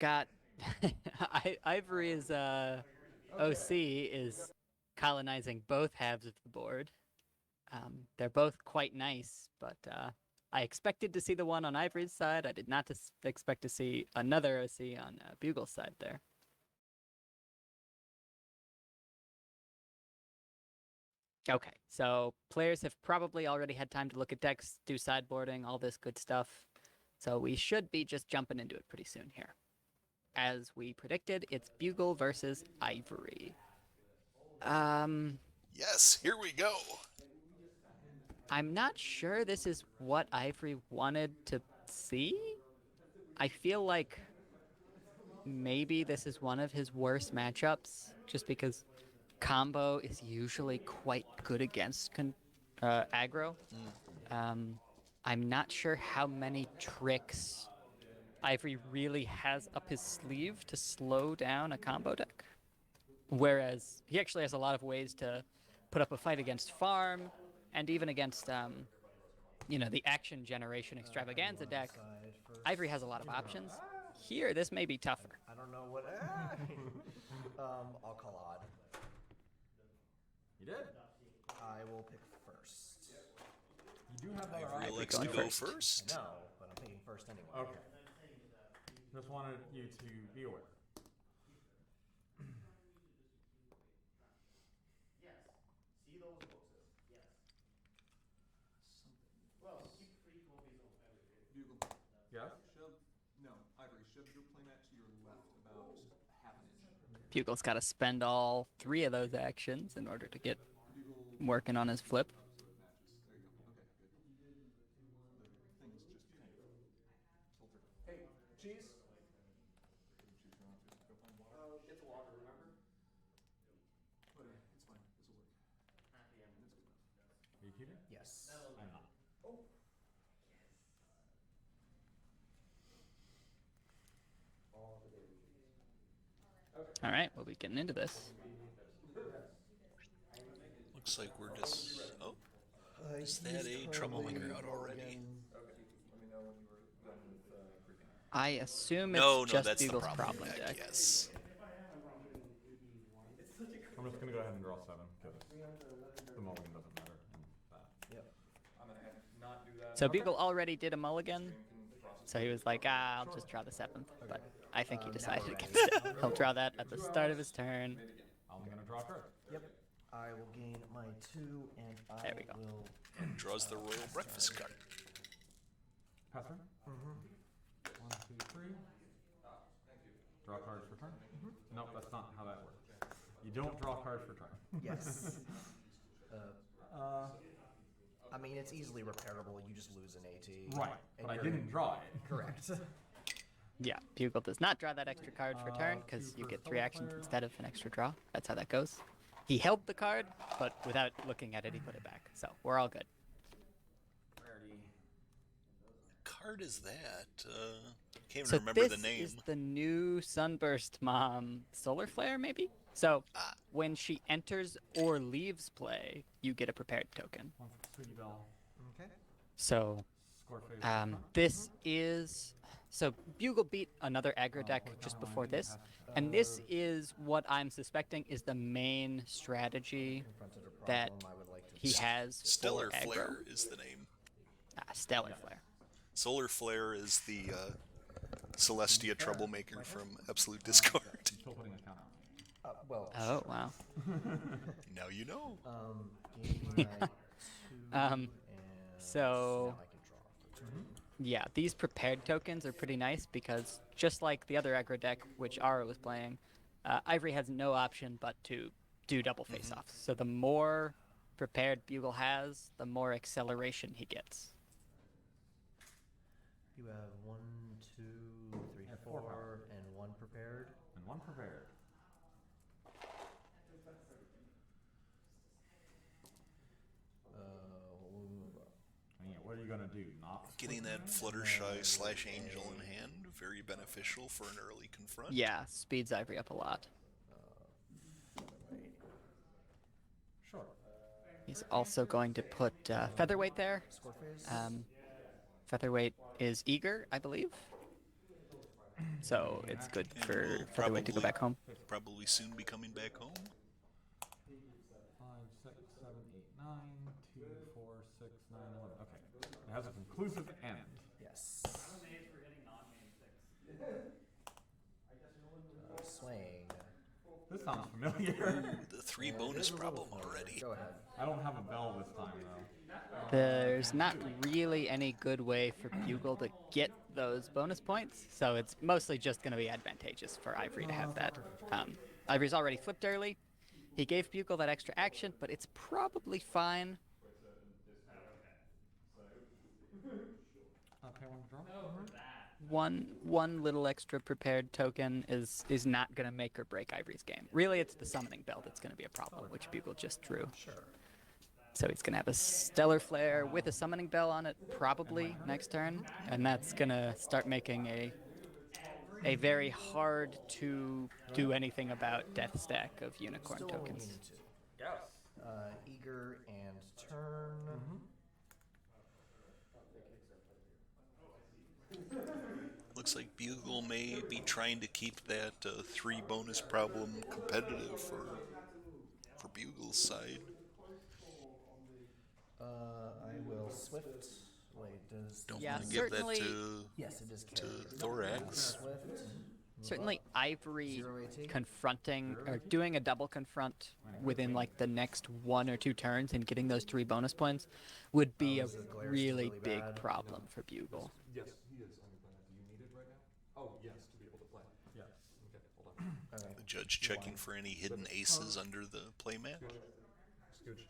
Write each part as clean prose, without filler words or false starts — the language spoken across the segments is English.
got Ivory's OC is colonizing both halves of the board. They're both quite nice, but I expected to see the one on Ivory's side. I did not expect to see another OC on Bugle's side there. Okay, so players have probably already had time to look at decks, do sideboarding, all this good stuff. So we should be just jumping into it pretty soon here. As we predicted, it's Bugle versus Ivory. Um, Yes, here we go. I'm not sure this is what Ivory wanted to see. I feel like maybe this is one of his worst matchups, just because combo is usually quite good against aggro. Um, I'm not sure how many tricks Ivory really has up his sleeve to slow down a combo deck. Whereas he actually has a lot of ways to put up a fight against farm and even against the action generation extravaganza deck. Side Ivory first. has a lot of options. Here, this may be tougher. I don't know what. I'll call odd. You did. I will pick first. You do have other Ivory options. likes to going go first. first. I know, but I'm picking first anyway. Okay. Just wanted you to be aware. Bugle. Yes? Shove. No, Ivory, shove your playmat to your left about half an inch. Bugle's got to spend all three of those actions in order to get Bugle. working on his flip. So it matches. There you go. Okay, good. The thing's just kind of tilted. Hey, cheese? Cheese, you want to go find water? It's water, remember? Whatever, it's fine. This will work. It's good enough. Are you keeping? Yes. I'm not. All right, we'll be getting into this. Looks like we're just. Oh, is that he's a currently troublemaker out already? again. Okay, let me know when you were done with creeping. I assume it's No, just that's the Bugle's problem problem deck. deck. Yes. I'm just gonna go ahead and draw 7 because the mulligan doesn't matter in that. Yep. I'm gonna have not do that. So Bugle already did a mulligan, so he was like, I'll just draw the 7th. But I think he decided we're against ready. it. He'll draw that at the start of his turn. I'm gonna draw a card. Yep. I will gain my 2, and I There we go. will. And draws the royal breakfast card. Pass turn. Mm-hmm. 1, 2, 3. Draw cards for turn. No, that's not how that works. You don't draw cards for turn. Yes. I mean, it's easily repairable. You just lose an AT. Right, and but I you're- didn't draw it. Correct. Yeah, Bugle does not draw that extra card for turn because 2 you for get 3 color actions player. instead of an extra draw. That's how that goes. He held the card, but without looking at it, he put it back. So we're all good. Rarity. Card is that? Can't even So remember this the name. is the new Sunburst Mom Solar Flare, maybe? So Ah. when she enters or leaves play, you get a prepared token. 1 for Sweetie Belle. Okay. So Score phase. this is... So Bugle beat another aggro deck just before this, and this is what I'm suspecting is the main strategy Confronted a that problem I would like to he has Stellar for aggro. Flare is the name. Stellar Flare. Solar Flare is the Celestia troublemaker from Absolute Discard. I'm still putting a count on. Well. Oh, wow. Now you know. Gaining my 2, and So- now I can draw for 2. Yeah, these prepared tokens are pretty nice because just like the other aggro deck, which Ara was playing, Ivory has no option but to do double face-offs. So the more prepared Bugle has, the more acceleration he gets. You have 1, 2, 3, have 4 4, power. and 1 prepared. And 1 prepared. I mean, what are you gonna do? Not Getting that Fluttershy / Angel in hand, very beneficial for an early confront. Yeah, speeds Ivory up a lot. Sure. He's also going to put Featherweight there. Score phase. Featherweight is eager, I believe. So it's good And for we'll Featherweight to go back home. probably soon be coming back home. 5, 6, 7, 8, 9, 2, 4, 6, 9, 11. Okay. It has a conclusive end. Yes. Swaying. This sounds familiar. The 3 bonus problem already. Go ahead. I don't have a bell this time, though. There's not really any good way for Bugle to get those bonus points, so it's mostly just going to be advantageous for Ivory to have that. Ivory's already flipped early. He gave Bugle that extra action, but it's probably fine. Pay 1 to draw? One little extra prepared token is not going to make or break Ivory's game. Really, it's the summoning bell that's going to be a problem, which Bugle just drew. Sure. So he's going to have a Stellar Flare with a summoning bell on it probably next turn, and that's going to start making a very hard to do anything about death stack of unicorn Still tokens. need to. Yes. Eager and turn. Looks like Bugle may be trying to keep that 3 bonus problem competitive for Bugle's side. I will Swift. Wait, does... Don't Yeah, want to give that certainly- to Yes, it is carried. Thorax. Swift. Certainly Ivory 0 AT. confronting or doing a double confront within like the next 1 or 2 turns and getting those 3 bonus points would be a is the glare still really really big bad? problem for Bugle. Yes, he is. Do you need it right now? Oh, yes, to be able to play. Yes. Okay, hold on. Okay. The judge checking for any hidden aces under the playmat. Scooch.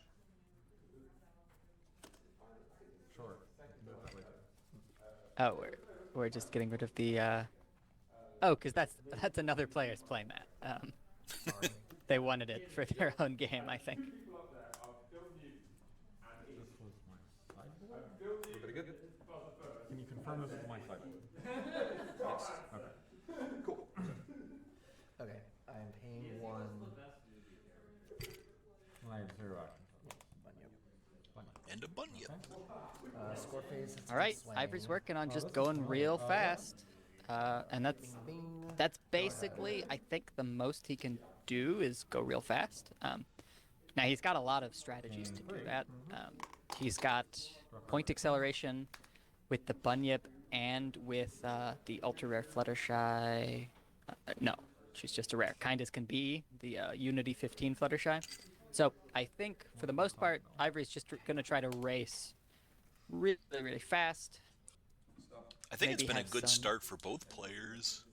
Sure. Do it that way. Oh, we're just getting rid of the oh, because that's another player's playmat. They wanted it for their own game, I think. This was my sideboard? Everybody good? Can you confirm this is my sideboard? Yes. Okay. Cool. Okay, I'm paying 1. When I have 0 action. Bunyip. And a bunyip. Score phase. All right, Ivory's working on just going real fast, and that's basically, I think, the most he can do is go real fast. Now he's got a lot of strategies to do that. He's got point acceleration with the bunyip and with the ultra rare Fluttershy. No, she's just a rare, kind as can be. The Unity 15 Fluttershy. So I think for the most part, Ivory's just going to try to race really, really fast. I think it's Maybe been a have good some- start for both players.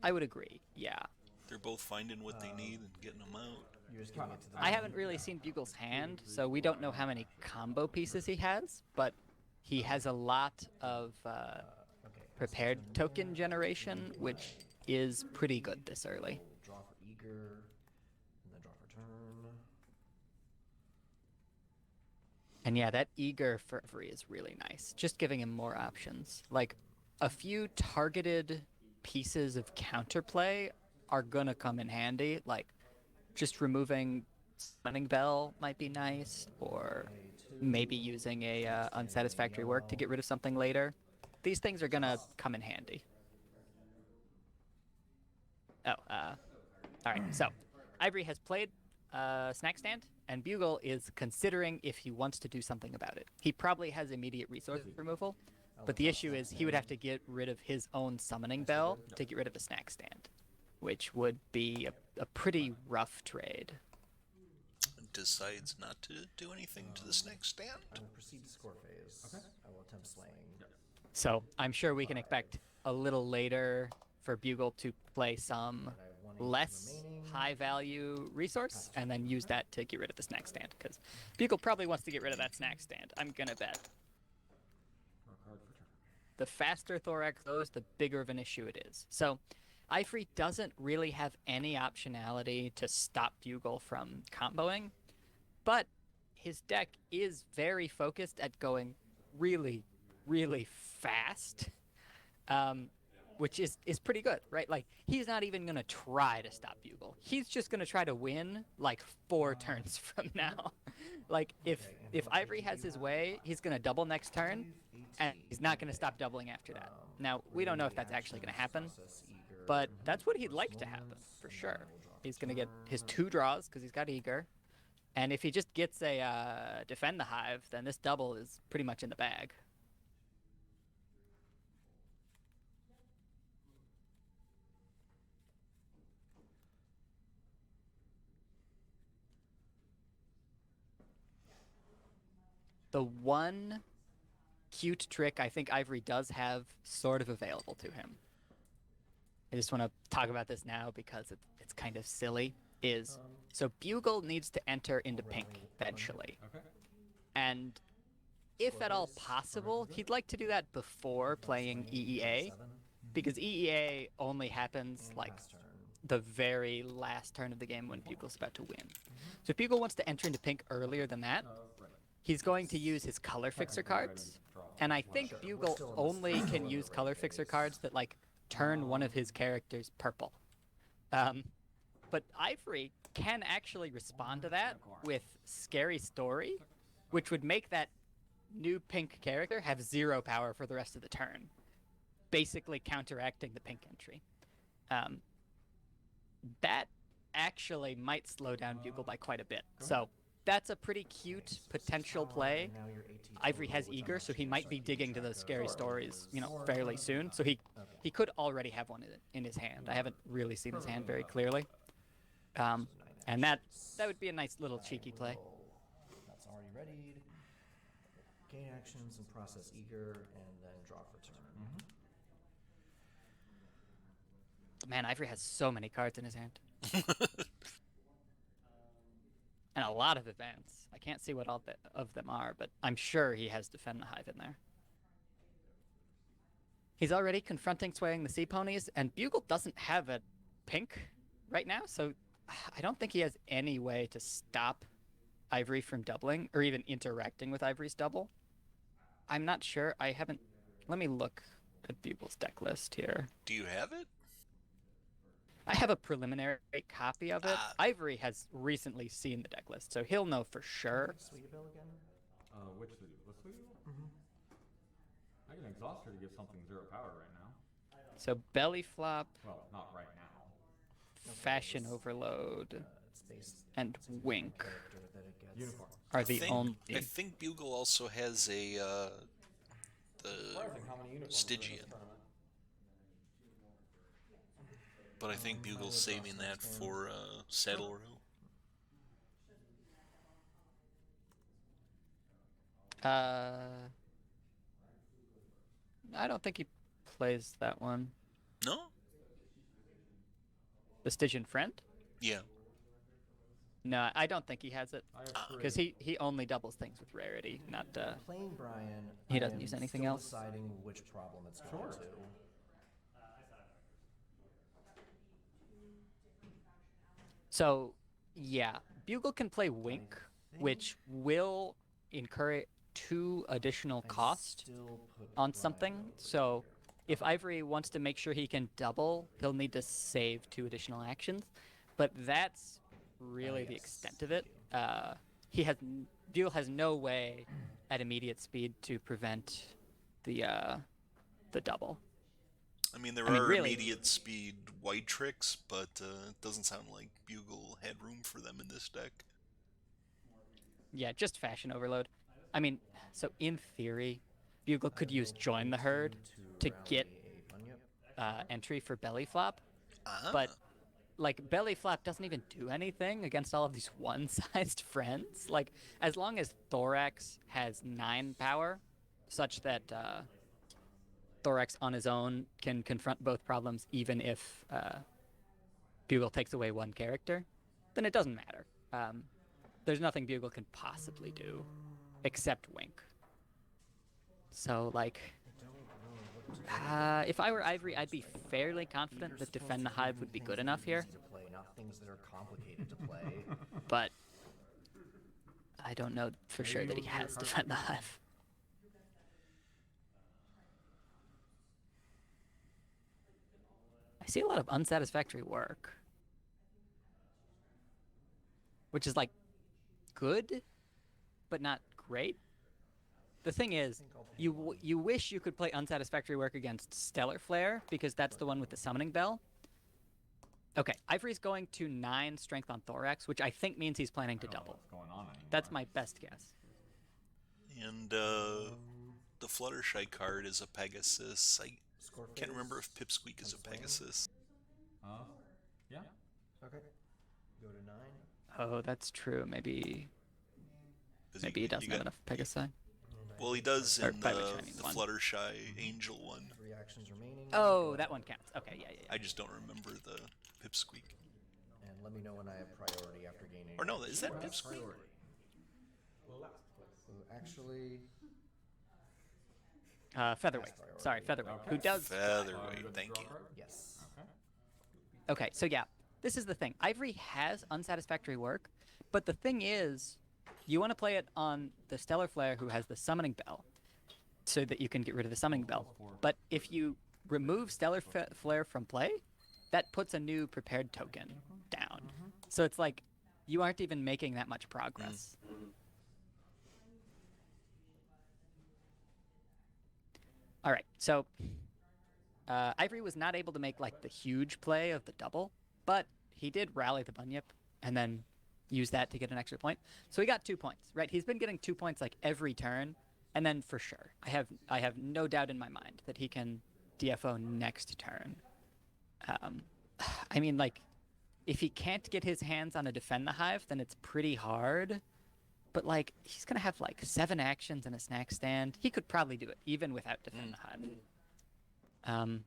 I would agree, yeah. They're both finding what they need and getting them out. You're just giving it to the... I haven't really seen Bugle's hand, so we don't know how many combo pieces he has, but he has a lot of Okay. prepared token generation, which is pretty good this early. Draw for Eager, and then draw for turn. And yeah, that Eager for Everfree is really nice. Just giving him more options. Like, a few targeted pieces of counterplay are gonna come in handy. Like, just removing Summoning Bell might be nice, or maybe using a unsatisfactory work to get rid of something later. These things are gonna come in handy. Oh, all right, so Ivory has played Snack Stand, and Bugle is considering if he wants to do something about it. He probably has immediate resource removal, but the issue is he would have to get rid of his own Summoning Bell to get rid of the Snack Stand, which would be a pretty rough trade. Decides not to do anything to this next stand. I will proceed to score phase. Okay. I will attempt swaying. So I'm sure we can expect a little later for Bugle to play some I have 1 HP less remaining. high value resource and then use that to get rid of the snack stand, because Bugle probably wants to get rid of that snack stand. I'm gonna bet. Draw a card for turn. The faster Thorax goes, the bigger of an issue it is. So Ivory doesn't really have any optionality to stop Bugle from comboing, but his deck is very focused at going really, really fast, which is pretty good, right? Like, he's not even going to try to stop Bugle. He's just going to try to win, like, 4 turns from now. Like, if Ivory has his way, he's going to double next turn, and he's not going to stop doubling after that. Now, we don't know if that's actually going to happen, Process eager. but that's what he'd like to First happen, ones, for and sure. then we'll draw He's for going to get turn. his 2 draws because he's got Eager, and if he just gets a Defend the Hive, then this double is pretty much in the bag. The one cute trick I think Ivory does have sort of available to him, I just want to talk about this now because it's kind of silly, is so Bugle needs to enter into pink eventually. Okay. And if at all possible, he'd like to do that before playing EEA, because EEA only happens And like last turn. the very last turn of the game when Bugle's about to win. So if Bugle wants to enter into pink earlier than that, Right. he's going to use his color fixer cards. And I think Bugle only can use color fixer cards that like turn one of his characters purple. But Ivory can actually respond to that with Scary Story, which would make that new pink character have 0 power for the rest of the turn, basically counteracting the pink entry. That actually might slow down Bugle by quite a bit. So that's a pretty cute potential play. And now you're 18 Ivory total, has which I'm Eager, so actually he gonna might start be keeping digging to track those of. scary stories, fairly soon. So he could already have one in his hand. I haven't really seen his hand very clearly. And that would be a nice little cheeky play. That's already readied. Gain actions and process eager, and then draw for turn. Man, Ivory has so many cards in his hand. And a lot of advance. I can't see what all of them are, but I'm sure he has Defend the Hive in there. He's already confronting Swaying the Sea Ponies, and Bugle doesn't have a pink right now, so I don't think he has any way to stop Ivory from doubling, or even interacting with Ivory's double. I'm not sure. I haven't... Let me look at Bugle's deck list here. Do you have it? I have a preliminary copy of it. Ah. Ivory has recently seen the deck list, so he'll know for sure. Sweetie Belle again? Which Sweetie? The Sweetie? I can exhaust her to give something 0 power right now. So Belly Flop, Well, not right now. Fashion Overload, It's based and Wink character that it gets. Unicorn. are the only... I think Bugle also has a the Surprising how many unicorns are in this Stygian, tournament. but I think Bugle's saving that for Saddle Row. I don't think he plays that one. No? The Stygian Friend? Yeah. No, I don't think he has it. I have 3. Because he only doubles things with rarity, not... Playing Brian, He doesn't I use am anything still else. deciding which problem it's going to. So, yeah, Bugle can play Wink, which will incur 2 additional cost Still put on Brian something. over So, here. if Ivory wants to make sure he can double, he'll need to save 2 additional actions. But that's really the yes, extent of it. thank Bugle has no way at immediate speed to prevent the double. I mean, there I mean, are really- immediate speed white tricks, but it doesn't sound like Bugle had room for them in this deck. Yeah, just Fashion Overload. I mean, so in theory, Bugle could use Join the Herd to get entry for Belly Flop, Ah. but like Belly Flop doesn't even do anything against all of these one-sized friends. Like, as long as Thorax has 9 power, such that Thorax on his own can confront both problems even if Bugle takes away 1 character, then it doesn't matter. There's nothing Bugle can possibly do except Wink. So, like, if I were Ivory, I'd be fairly confident that Defend the Hive would be good enough here, To play, not things that are complicated to play. but I don't know for sure that he has Defend the Hive. I see a lot of unsatisfactory work, which is like good, but not great. The thing is, you wish you could play Unsatisfactory Work against Stellar Flare, because that's the one with the Summoning Bell. Okay, Ivory's going to 9 Strength on Thorax, which I think means he's planning to I don't know double. what's going on anymore. That's my best guess. And the Fluttershy card is a Pegasus. I Score can't phase. remember if Pipsqueak is a Unswing. Pegasus. Yeah. Okay. Go to 9. Oh, that's true. Maybe 'Cause he doesn't have enough Pegasi. Well, he does Or in by the, which I mean the one. Fluttershy Angel one. 3 actions remaining. Oh, Go that ahead. one counts. Okay, yeah. I just don't remember the Pipsqueak. And let me know when I have priority after gaining. Or no, is that Sure, Pipsqueak? priority. Who actually Featherweight. priority. Sorry, Featherweight. Okay. Who does? Featherweight, good thank draw you. card? Yes. Okay. Okay, so yeah, this is the thing. Ivory has Unsatisfactory Work, but the thing is, you want to play it on the Stellar Flare who has the Summoning Bell, so that you can get rid of the Summoning Bell. But if you remove Stellar Flare from play, that puts a new prepared token down. So it's like, you aren't even making that much progress. All right, so Ivory was not able to make like the huge play of the double, but he did rally the Bunyip and then use that to get an extra point. So he got 2 points, right? He's been getting 2 points like every turn, and then for sure, I have no doubt in my mind that he can DFO next turn. I mean, like, if he can't get his hands on a Defend the Hive, then it's pretty hard. But like, he's gonna have like 7 actions and a snack stand. He could probably do it even without Defend the Hive.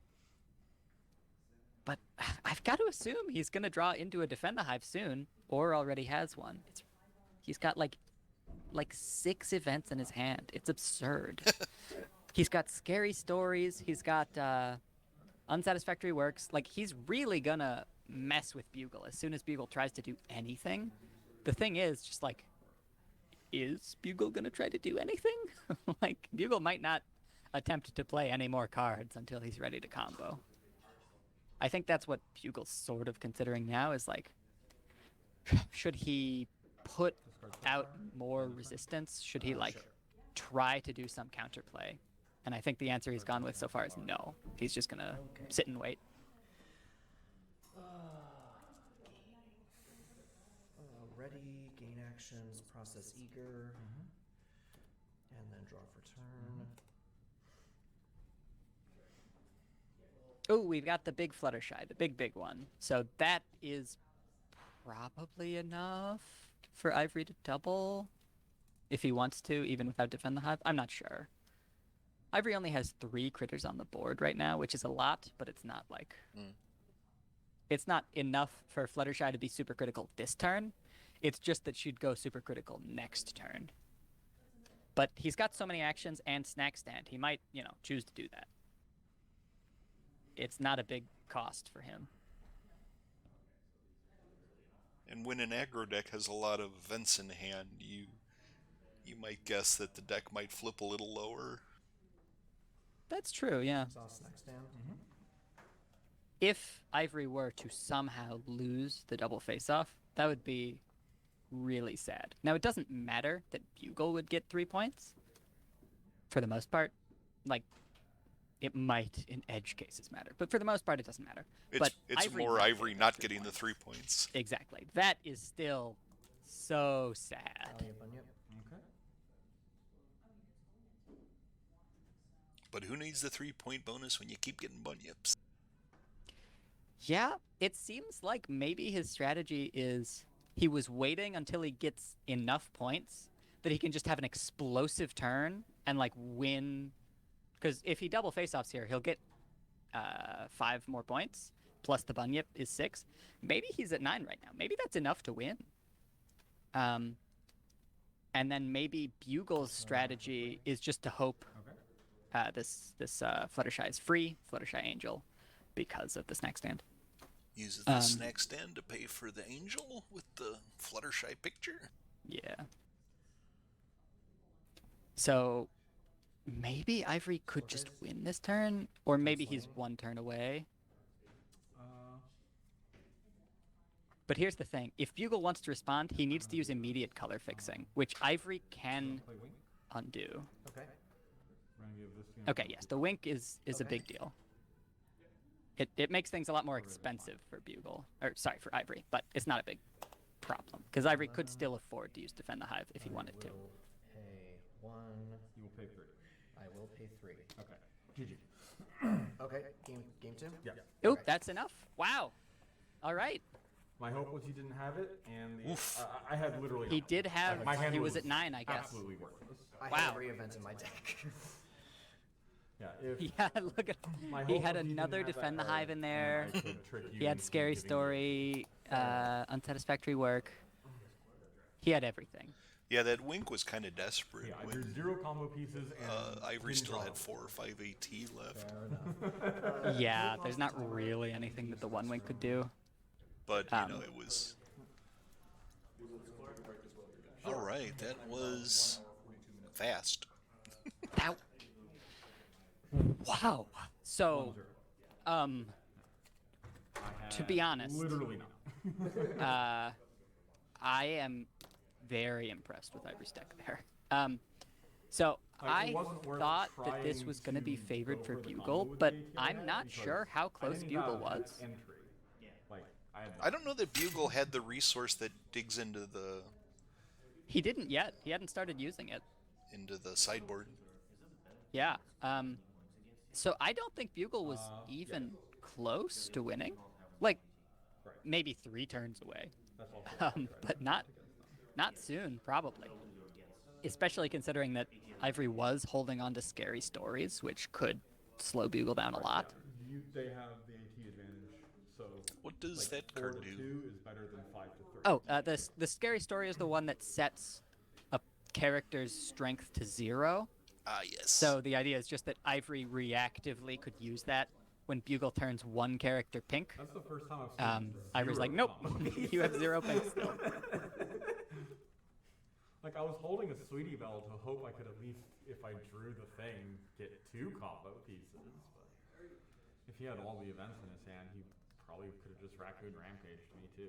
But I've got to assume he's gonna draw into a Defend the Hive soon, or already has one. He's got like 6 events in his hand. It's absurd. He's got Scary Stories. He's got Unsatisfactory Works. Like, he's really gonna mess with Bugle as soon as Bugle tries to do anything. The thing is, just like, is Bugle gonna try to do anything? Like, Bugle might not attempt to play any more cards until he's ready to combo. I think that's what Bugle's sort of considering now, is like, should he put out more resistance? Should he like try to do some counterplay? And I think the answer he's gone with so far is no. He's just gonna sit and wait. Ready, gain actions, process eager, and then draw for turn. Oh, we've got the big Fluttershy, the big one. So that is probably enough for Ivory to double, if he wants to, even without Defend the Hive. I'm not sure. Ivory only has 3 critters on the board right now, which is a lot, but it's not like... It's not enough for Fluttershy to be super critical this turn. It's just that she'd go super critical next turn. But he's got so many actions and snack stand, he might, choose to do that. It's not a big cost for him. And when an aggro deck has a lot of events in hand, you might guess that the deck might flip a little lower. That's true, yeah. Exhaust snack stand. If Ivory were to somehow lose the double face-off, that would be really sad. Now, it doesn't matter that Bugle would get 3 points, for the most part. Like, it might in edge cases matter, but for the most part, it doesn't matter. But It's Ivory more not Ivory getting not the getting the points. 3 points. Exactly. That is still so sad. Rally a Bunyip. Okay. But who needs the 3-point bonus when you keep getting bunyips? Yeah, it seems like maybe his strategy is he was waiting until he gets enough points that he can just have an explosive turn and like win. Because if he double face-offs here, he'll get 5 more points, plus the Bunyip is 6. Maybe he's at 9 right now. Maybe that's enough to win. And then maybe Bugle's strategy is just to hope this Fluttershy is free, Fluttershy Angel, because of the snack stand. Uses the snack stand to pay for the angel with the Fluttershy picture? Yeah. So maybe Ivory could just win this turn, or maybe he's 1 turn away. But here's the thing. If Bugle wants to respond, he needs to use immediate color fixing, which Ivory can undo. Okay. We're gonna give this unit Okay, yes, the wink is a Okay. big deal. It makes things a lot more expensive for Bugle, or sorry, for Ivory, but it's not a big problem because Ivory could still afford to use Defend the Hive if he wanted to. I will pay 1. You will pay 3. I will pay 3. Okay. GG. Okay, game 2? Yeah. Oop, Okay. that's enough. Wow. All right. My hope was he didn't have it, and Oof. I had literally. He nothing. did have. My hand He was at 9, I guess. Absolutely worthless. I Wow. have every event in my deck. Yeah. If Yeah, look at. my He hope had was didn't another have that Defend the card, Hive in and there. I could trick you He had into Scary giving Story, Unsatisfactory Work. He had everything. Yeah, that wink was kind of desperate. Yeah, I when, drew 0 combo pieces, and Ivory didn't still draw. had 4 or 5 AT left. Fair enough. Yeah, there's not really anything that the one wing could do. But, you know, it was... Alright, that was... fast. That. Wow. So, 1-0. I to had be honest, literally not. I am very impressed with Ivory's deck there. So Like, it I wasn't worth thought that this trying was going to be to favored go for for the Bugle, combo with but the AT I'm on not it sure because how I close didn't Bugle have was. Entry. Like, I had I don't know that Bugle had the resource that digs into the He didn't yet. He hadn't started using it. sideboard. Yeah. So I don't think Bugle was even close to winning. Like, Right. maybe 3 turns away. That's also But not soon, probably. Especially considering that Ivory was holding on to Scary Stories, which could slow Bugle down a lot. They have the AT advantage, so What does like, that 4 card to do? 2 is better than 5 to 3. Oh, the Scary Story is the one that sets a character's strength to 0. Ah, yes. So the idea is just that Ivory reactively could use that when Bugle turns 1 character pink. That's the first time I've seen Ivory's like, nope, you have 0 pink still. Like, I was holding a Sweetie Belle to hope I could at least, if I drew the thing, get 2 combo pieces. But if he had all the events in his hand, he probably could have just Raccoon Rampaged me too.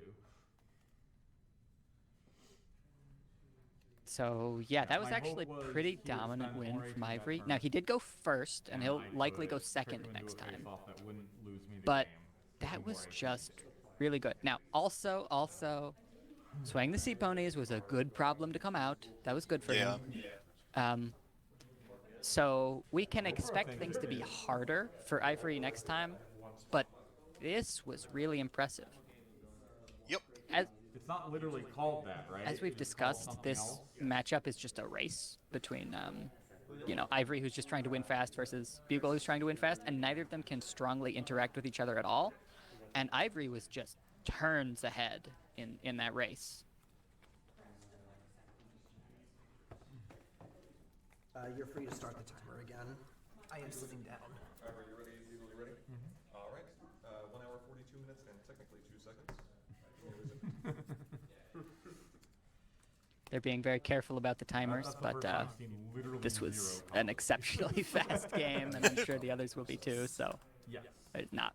So yeah, that was My actually hope was pretty he would dominant spend win more from AP that Ivory. turn, Now he did go first, and he'll I likely go could second trick him into next a time. face-off that wouldn't lose me the But game. that with more was AP. just really good. Now also, swaying the sea ponies was a good problem to come out. That was good for Yeah. him. So we can expect things to be harder for Ivory next time, but this was really impressive. Yep. It's not literally called that, right? As we've It's called discussed, something this else. matchup is just a race between, Ivory, who's just trying to win fast, versus Bugle, who's trying to win fast, and neither of them can strongly interact with each other at all. And Ivory was just turns ahead in that race. You're free to start the timer again. I am sitting down. Alright, you ready? Bugle, you ready? Alright. 1 hour, 42 minutes, and technically 2 seconds. They're being very careful about the timers, That's the but first time I've seen literally this 0 was combo an exceptionally fast game, and I'm sure the others will be too. So Yes. there's not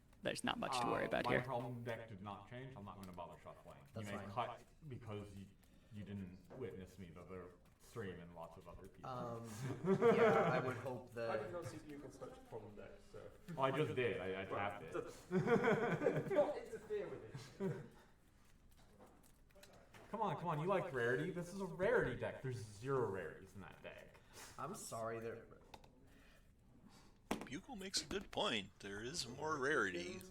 much to worry about my here. problem deck did not change. I'm not going to bother shuffling. That's you may fine. cut because you didn't witness me the other stream and lots of other people. Yeah, I would hope I that. did not see you can start from deck, so. Oh, I just did. I tapped it. Don't interfere with it. Come on. You like rarity? This is a rarity deck. There's 0 rarities in that deck. I'm sorry, there. Bugle makes a good point. There is more rarity.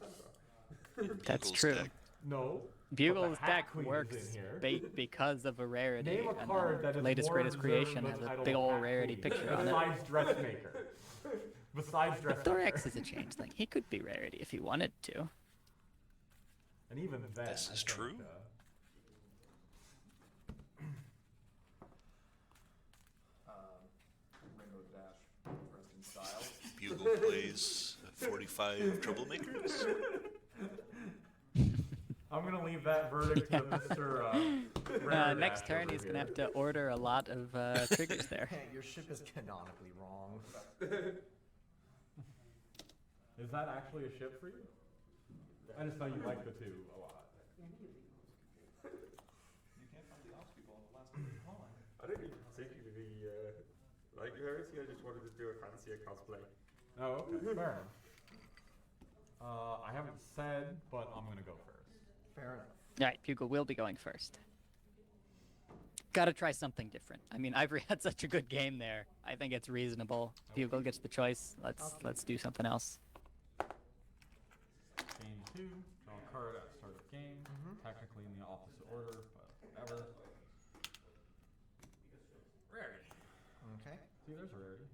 in That's Bugle's true. deck. No. Bugle's but the Hat deck Queen is works in here. because of a rarity, Name a and card that then is latest more greatest deserving creation of has the a title big of old Hat rarity Queen picture on it. Besides Dressmaker. Besides Dressmaker. Thorax is a change thing. He could be rarity if he wanted to. And even then, This I is think, true. Rainbow Dash, dressed in style. Bugle plays 45 troublemakers. I'm gonna leave that verdict to Mr. Rare Next Dash turn, over he's gonna here. have to order a lot of triggers there. Hey, your ship is canonically wrong. Is that actually a ship for you? I just know you like the 2 a lot. You can't find the ops people on the last page. I didn't even see the Harris. I just wanted to do a fancy cosplay. Oh, okay. Fair enough. I haven't said, but I'm gonna go first. Fair enough. All right, Bugle will be going first. Gotta try something different. I mean, Ivory had such a good game there. I think it's reasonable. Bugle gets the choice. Let's do something else. Game 2, draw a card at start of game. Technically in the opposite order, but whatever. Rarity. Okay. See, there's a rarity.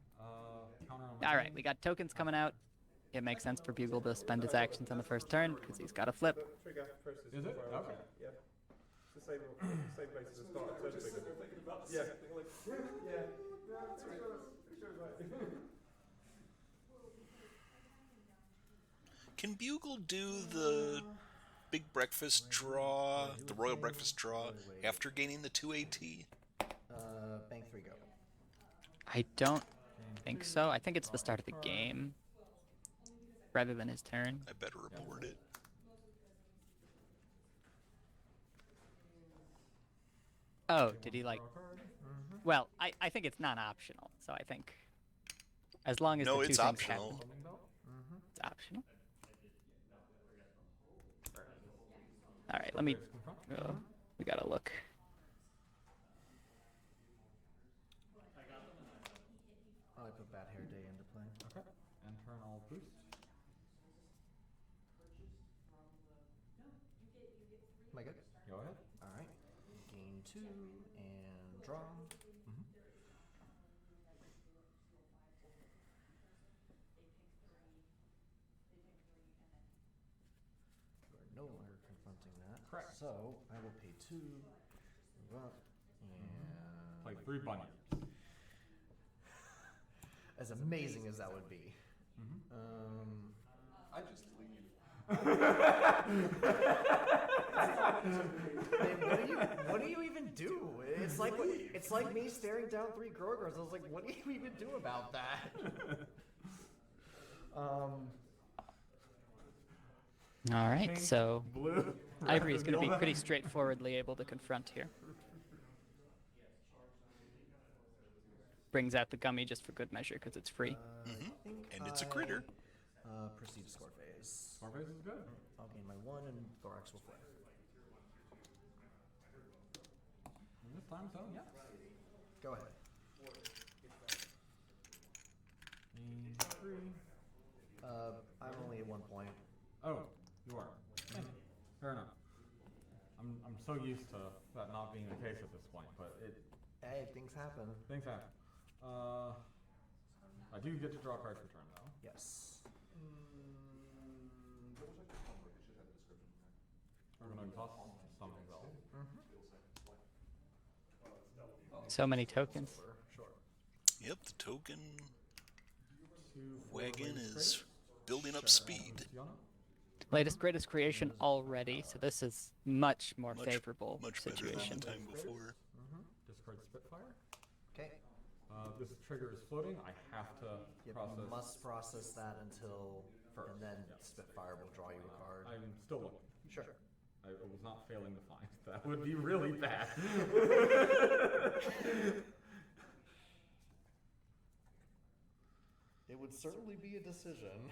Counter on my All right, turn. we got tokens coming out. It makes sense for Bugle to spend his actions on the first turn because he's got a flip. Trigger process. Is it? Okay. Yeah. It's the same place as the start of turn trigger. Yeah. Yeah. Can Bugle do the big breakfast draw, the royal breakfast draw, after gaining the 2 AT? Bank 3 go. I don't think so. I think it's the start of the game rather than his turn. I better abort it. Oh, did he like? Well, I think it's non-optional, so I think as long as No, the two it's things optional. happen, it's optional. All right, let me. We gotta look. Oh, I put Bad Hair Day into play. Okay. And turn all boost. Am I good? Go ahead. All right. Gain 2 and draw. You are no longer confronting that. Correct. So I will pay 2, move up, and Play 3 bunnies. as amazing as that would be. I just leave. What do you even do? It's like me staring down 3 Grogers. I was like, what do you even do about that? All right, Pink, so blue. Ivory is going to be Yellow. pretty straightforwardly able to confront here. Brings out the gummy just for good measure because it's free. I think And it's a critter. Proceed to score phase. Score phase is good. I'll gain my 1 and Thorax will flip. And this time, so yes. Go ahead. Gain 3. I'm only at 1 point. Oh, you are. Thank you. Fair enough. I'm so used to that not being the case at this point, but Hey, things happen. things happen. I do get to draw a card per turn though. Yes. Double check the homework. It should have a description in there. We're gonna toss something else. So many tokens. Sure. Yep, the token 2, 4 wagon latest is building up speed. Yona? Latest greatest creation already, so this is much more favorable Much better than situation. the time before. Discard Spitfire. Okay. This trigger is floating. I have to Yep, process. you must process that until, First, and then yes. Spitfire will draw you a card. I'm still looking. Sure. I was not failing to find. That would be really bad. It would certainly be a decision.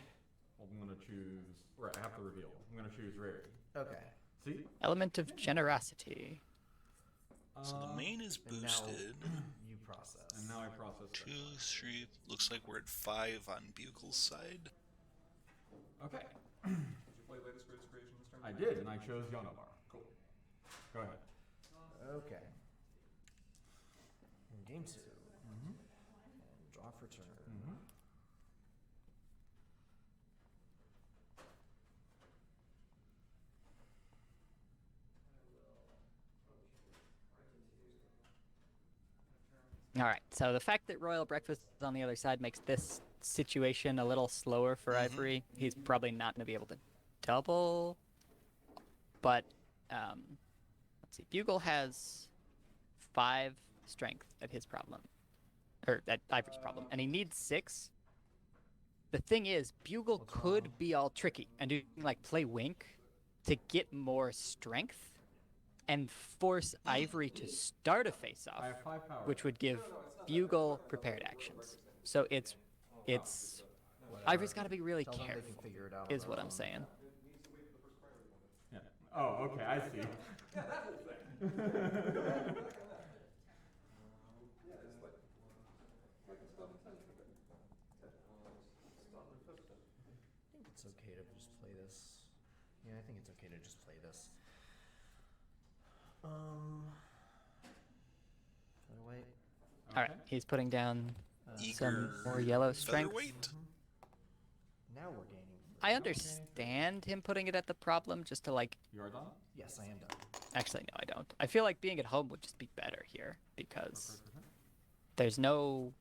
I'm gonna choose. Right, I have to reveal. I'm gonna choose rarity. Okay. See? Element of generosity. So the main is And now boosted. you process. And now I process. 2, 3. Looks like we're at 5 on Bugle's side. Okay. Did you play latest greatest creation this turn? I did, and I chose Yonobar. Cool. Go ahead. Okay. And game 2. And draw for turn. All right, so the fact that Royal Breakfast is on the other side makes this situation a little slower for Ivory. He's probably not going to be able to double, but let's see. Bugle has 5 strength at his problem, or at Ivory's problem, and he needs 6. The thing is, Bugle could be all tricky and do like play Wink to get more strength, and force Ivory to start a face-off, I have 5 power. which would give Bugle prepared actions. So it's Ivory's got to be really Tell them they can careful, figure it out on is their what I'm own. saying. Yeah. Oh, okay, I see. I think it's okay to just play this. Yeah, I think it's okay to just play this. Featherweight. All right, he's putting down some Eager more yellow strength. featherweight. Now we're gaining. I understand him putting it at the problem just to like. You are done? Yes, I am done. Actually, no, I don't. I feel like being at home would just be better here because there's no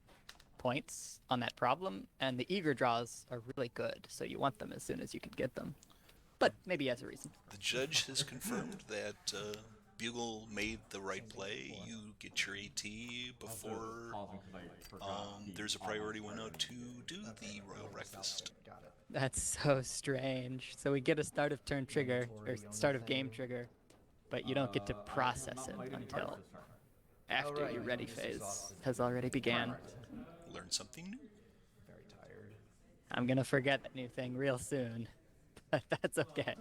points on that problem, and the eager draws are really good, so you want them as soon as you can get them. But maybe he has a reason. The judge has confirmed that Bugle made the right play. You get your AT before Pausing 'cause I forgot he there's a priority window to do the Royal Breakfast. Got it. That's so strange. So we get a start of turn trigger, or start of game trigger, but you don't get to process it until after right, your you ready just phase exhausted. has already began. Learn something new. Very tired. I'm gonna forget that new thing real soon, but that's okay.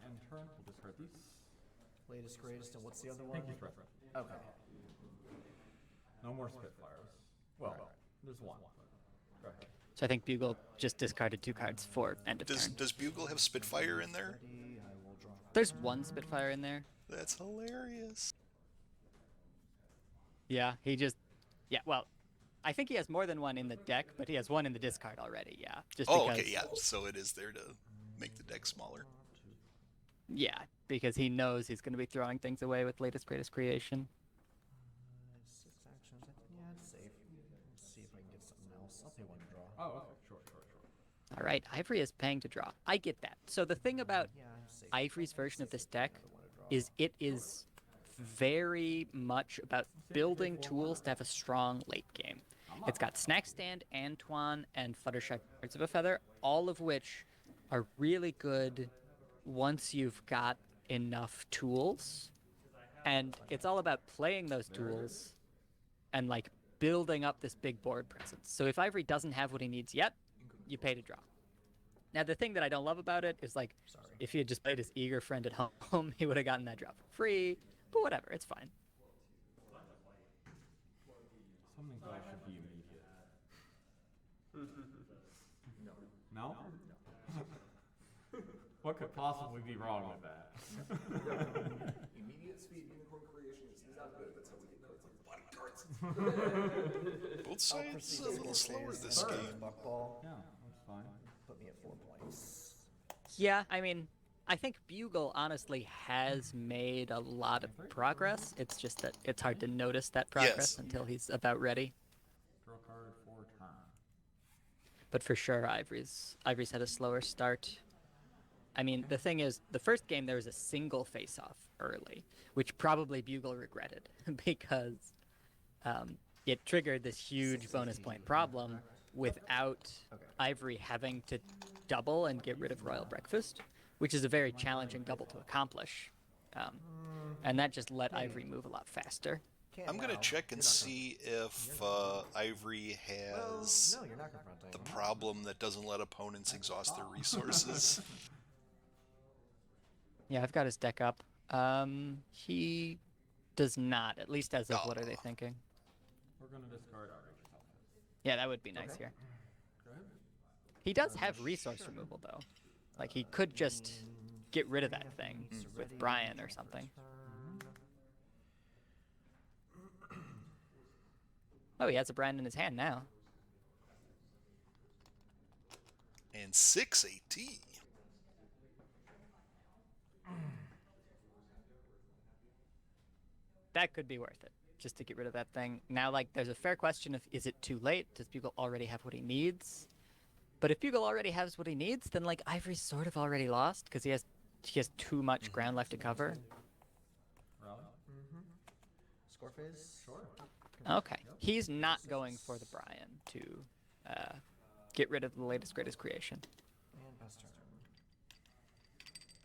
End turn, we'll discard these. Latest, greatest, and what's the other one? Thank you, Fred. Okay. No more Spitfires. Well, there's one. Go ahead. So I think Bugle just discarded 2 cards for end of turn. Does Bugle have Spitfire in there? Ready, I will draw. There's 1 Spitfire in there. That's hilarious. Yeah, well, I think he has more than 1 in the deck, but he has 1 in the discard already, yeah. Just Oh, because, okay, yeah. So it is there to make the deck smaller. Yeah, because he knows he's going to be throwing things away with latest greatest creation. 6 actions. Yeah, it's safe. Let's see if I can get something else. I'll pay 1 to draw. Oh, okay, sure. All right, Ivory is paying to draw. I get that. So the thing about Yeah, I'm safe. Ivory's version of this deck Another 1 to draw. is it is very much about building tools to have a strong late game. It's got Snack Stand, Antoine, and Fluttershy Birds of a Feather, all of which are really good once you've got enough tools. And it's all about playing those tools and like building up this big board presence. So if Ivory doesn't have what he needs yet, you pay to draw. Now the thing that I don't love about it is like if he had just played his eager friend at home, he would have gotten that draw for free. But whatever, it's fine. Something that should be immediate. No? What could possibly be wrong with that? Immediate speed unicorn creation is not good. That's how we get cards like the body cards. Both sides a little slower this game. Buckball. Yeah, that's fine. Put me at 4 points. Yeah, I mean, I think Bugle honestly has made a lot of progress. It's just that it's hard to notice that progress Yes. until he's about ready. Draw a card for turn. But for sure, Ivory's had a slower start. I mean, the thing is, the first game there was a single face-off early, which probably Bugle regretted because it triggered this huge bonus point problem without Ivory having to double and get rid of Royal Breakfast, which is a very challenging double to accomplish. And that just let Ivory move a lot faster. Can't I'm gonna now. check and You're not see if Ivory has No, you're not confronting. the problem that doesn't let opponents exhaust their resources. Yeah, I've got his deck up. He does not, at least as of what are they thinking? We're gonna discard Outrageous Outfit. Yeah, that would be nice here. Go ahead. He does have resource removal, though. Like, he could just get rid of that thing with Brian or something. Oh, he has a Brian in his hand now. And 6 AT. That could be worth it, just to get rid of that thing. Now, like, there's a fair question of, is it too late? Does Bugle already have what he needs? But if Bugle already has what he needs, then, like, Ivory's sort of already lost, because he has too much ground left to cover. Rally. score phase. Sure. Okay. He's not going for the Brian to get rid of the latest greatest creation. And pass turn.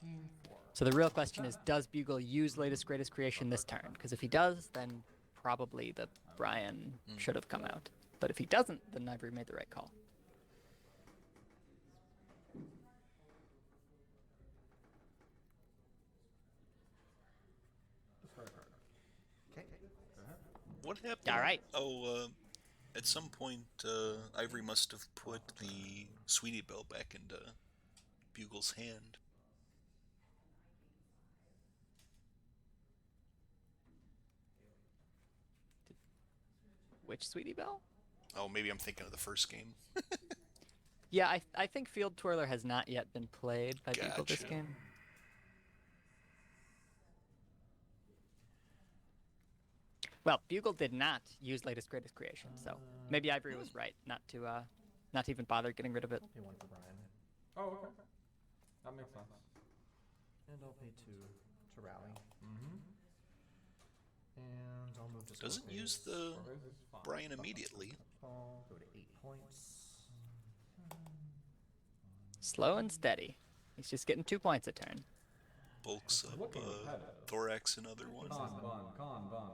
Game 4. So the real question is, does Bugle use latest greatest creation this turn? Because if he does, then probably the Brian should have come out. But if he doesn't, then Ivory made the right call. Discard a card. Okay. Go ahead. What happened? All right. Oh, at some point, Ivory must have put the Sweetie Belle back into Bugle's hand. Which Sweetie Belle? Oh, maybe I'm thinking of the first game. Yeah, I think Field Twirler has not yet been played by Bugle this Gotcha. game. Well, Bugle did not use latest greatest creation, so maybe Ivory was right not to even bother getting rid of it. Pay 1 for Brian. Oh, okay. That makes sense. And I'll pay 2 to rally. Mm-hmm. And I'll move to score Doesn't phase. use the Score phase is fine. Brian immediately. Ball, go to 8 points. Slow and steady. He's just getting 2 points a turn. Bulks up Looking repetitive. Thorax another one. Kanban.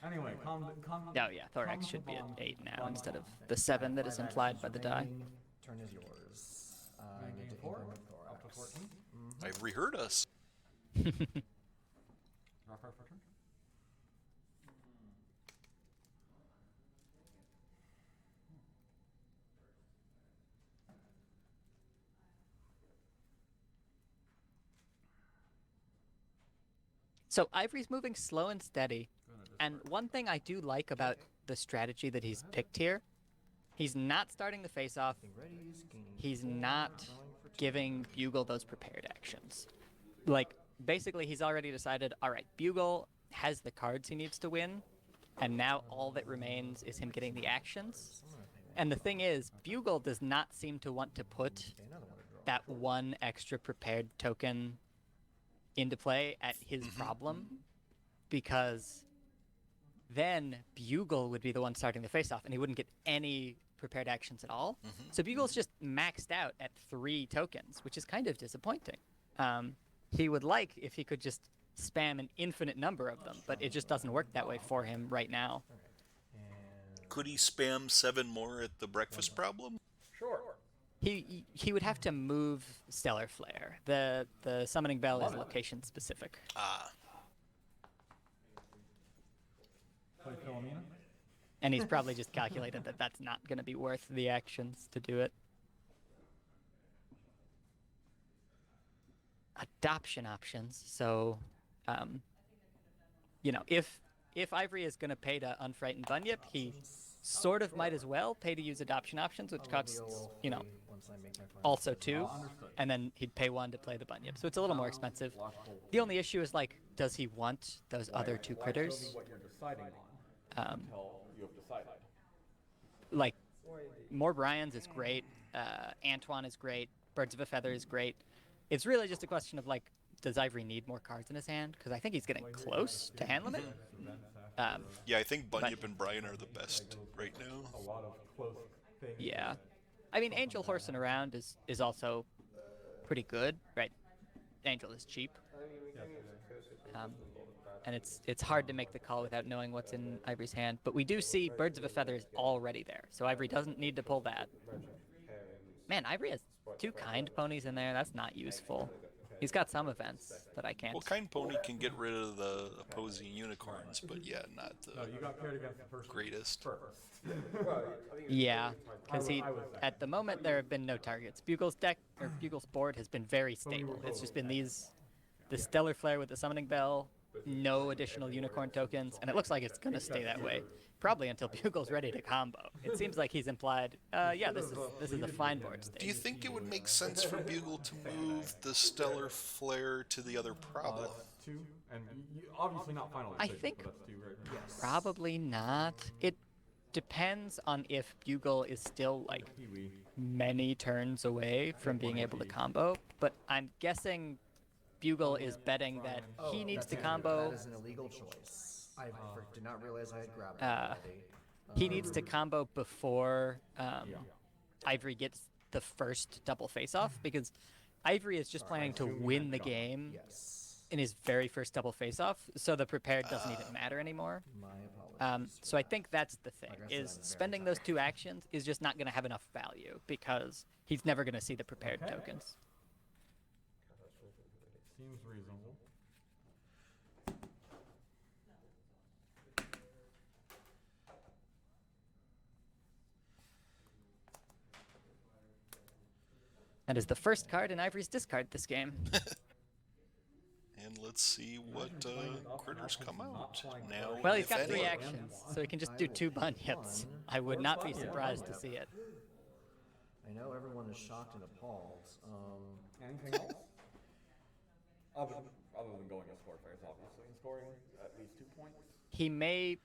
Anyway, Oh yeah, Thorax should be at 8 now instead of the Okay, 7 that is 5 implied actions by the die. remaining. Turn is yours. I Game need to 4, increment up to Thorax. 14. Ivory heard us. Draw card for turn. So Ivory's moving slow and steady. And one thing I do like about the strategy that he's picked here, he's not starting the face-off. Readies, gaining He's 4, not drawing for 2. giving Bugle those prepared actions. Like, basically he's already decided, all right, Bugle has the cards he needs to win, and now all that remains is him getting the actions. And the thing is, Bugle does not seem to want to put Pay another 1 to draw. that one extra prepared token into play at his problem, because then Bugle would be the one starting the face-off, and he wouldn't get any prepared actions at all. So Bugle's just maxed out at 3 tokens, which is kind of disappointing. He would like if he could just spam an infinite number of them, but it just doesn't work that way for him right now. And Could he spam 7 more at the breakfast problem? Sure. He would have to move Stellar Flare. The summoning bell is location specific. Ah, Play Philomena. And he's probably just calculated that that's not going to be worth the actions to do it. Adoption options. So, if Ivory is going to pay to Unfrightened Bunyip, he sort of might as well pay to use adoption options, which costs, once I make my final also decision. 2, and then he'd pay 1 to play the Bunyip. So it's a little more expensive. The only issue is, like, does he want those other 2 critters? What you're deciding on until you have decided. Like, more Bryans is great. Antoine is great. Birds of a Feather is great. It's really just a question of, like, does Ivory need more cards in his hand? Because I think he's getting close to hand limit. yeah, I think Bunyip and Brian are the best right now. A lot of close things. Yeah. I mean, Angel horsing around is also pretty good, right? Angel is cheap. And it's hard to make the call without knowing what's in Ivory's hand. But we do see Birds of a Feather is already there, so Ivory doesn't need to pull that. Man, Ivory has 2 kind ponies in there. That's not useful. He's got some events that I can't. Well, Kind Pony can get rid of the opposing unicorns, but yeah, not No, the you got paired against the first. greatest. Yeah, because at the moment there have been no targets. Bugle's deck or Bugle's board has been very stable. It's just been the Stellar Flare with the Summoning Bell, no additional unicorn tokens, and it looks like it's gonna stay that way, probably until Bugle's ready to combo. It seems like he's implied, yeah, this is a fine board state. Do you think it would make sense for Bugle to move the Stellar Flare to the other problem? That's 2, and you obviously not final I decision, think- but that's 2, right? Yes. Probably not. It depends on if Bugle is still like Kiwi. many turns away from being able to combo, but I'm guessing Bugle is betting that he needs to combo. That is an illegal choice. I did not realize I had grabbed it Uh, already. He needs to combo before Ivory gets the first double face-off, because Ivory is just planning to win the game Yes. in his very first double face-off, so the prepared doesn't even matter anymore. My apologies. So I think that's the thing, Like I said, is I'm very spending those 2 actions is just not going to have enough value, because he's never going to see the prepared Okay. tokens. Seems reasonable. That is the first card in Ivory's discard this game. And let's see what critters come out. Now, Well, he's if got 3 any. actions, so he can just do 2 bunyips. I would not be surprised to see it. I know everyone is shocked and appalled. Anything else? Other than going a score phase, obviously, and scoring at least 2 points. He may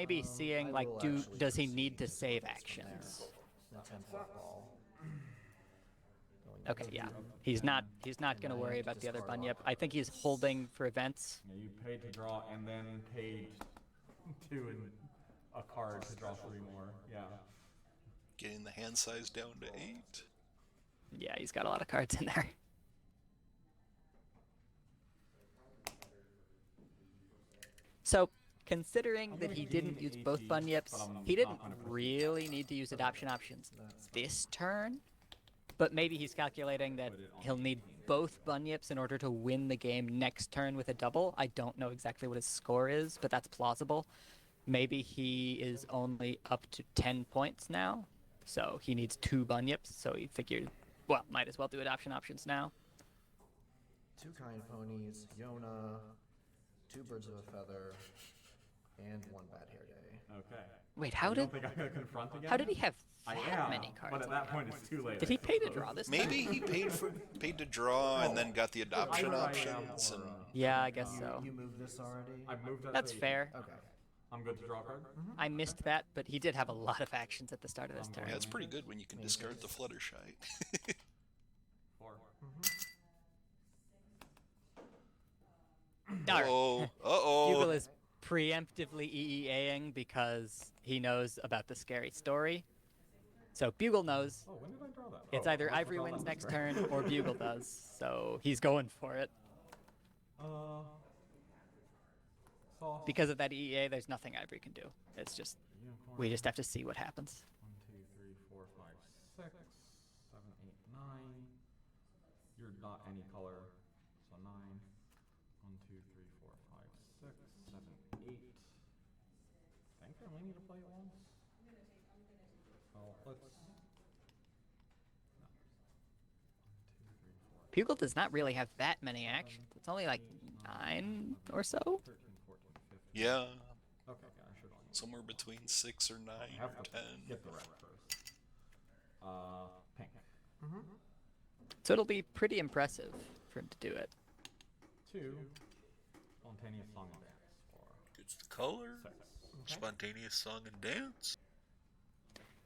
be seeing, I like, will actually does he proceed need to to save this one actions? there. The 10th ball. Going Okay, into yeah. the- He's not going to worry about the other bunyip. I think he's holding for events. Yeah, you paid to draw and then paid to a card to draw 3 more. Yeah. Getting the hand size down to 8. Yeah, he's got a lot of cards in there. So, considering that he didn't use both bunyips, he didn't really need to use adoption options this turn. But maybe he's calculating that he'll need both bunyips in order to win the game next turn with a double. I don't know exactly what his score is, but that's plausible. Maybe he is only up to 10 points now, so he needs 2 bunyips, so he figured, well, might as well do adoption options now. 2 kind ponies, Yona, 2 birds of a feather, and 1 bad hair day. Okay. Wait, how You did don't think I'm gonna confront again? how did he have I that am, many cards? but at that point it's too late. Did he pay to draw this time? Maybe he paid to draw and then got the adoption Either I am options. or, And Yeah, I guess so. You moved this already? I've moved that That's to 8. fair. Okay. I'm good to draw a card? I missed that, but he did have a lot of actions at the start of this turn. yeah, it's pretty good when you can discard the Fluttershy. 4. All right. Uh-oh. Bugle is preemptively EEAing because he knows about the scary story. So Bugle knows Oh, when did I draw that? it's Oh, either I Ivory forgot wins that next was turn or Bugle does. So he's going for it. Sauce. Because of that EEA, there's nothing Ivory can do. It's just, Unicorn. we just have to see what happens. 1, 2, 3, 4, 5, 6, 7, 8, 9. You're not any color, so 9. 1, 2, 3, 4, 5, 6, 7, 8. I think I only need to play it once. Well, let's. No. 1, 2, 3, 4. Bugle does not really have that many actions. It's only like 9 or so. 13, 14, 15. Yeah, Okay, yeah, I should only. somewhere between 6 or 9 I have or to 10. get the rep first. Pink. So it'll be pretty impressive for him to do it. 2. Spontaneous song and dance for Gets the color. 6. Spontaneous song and dance.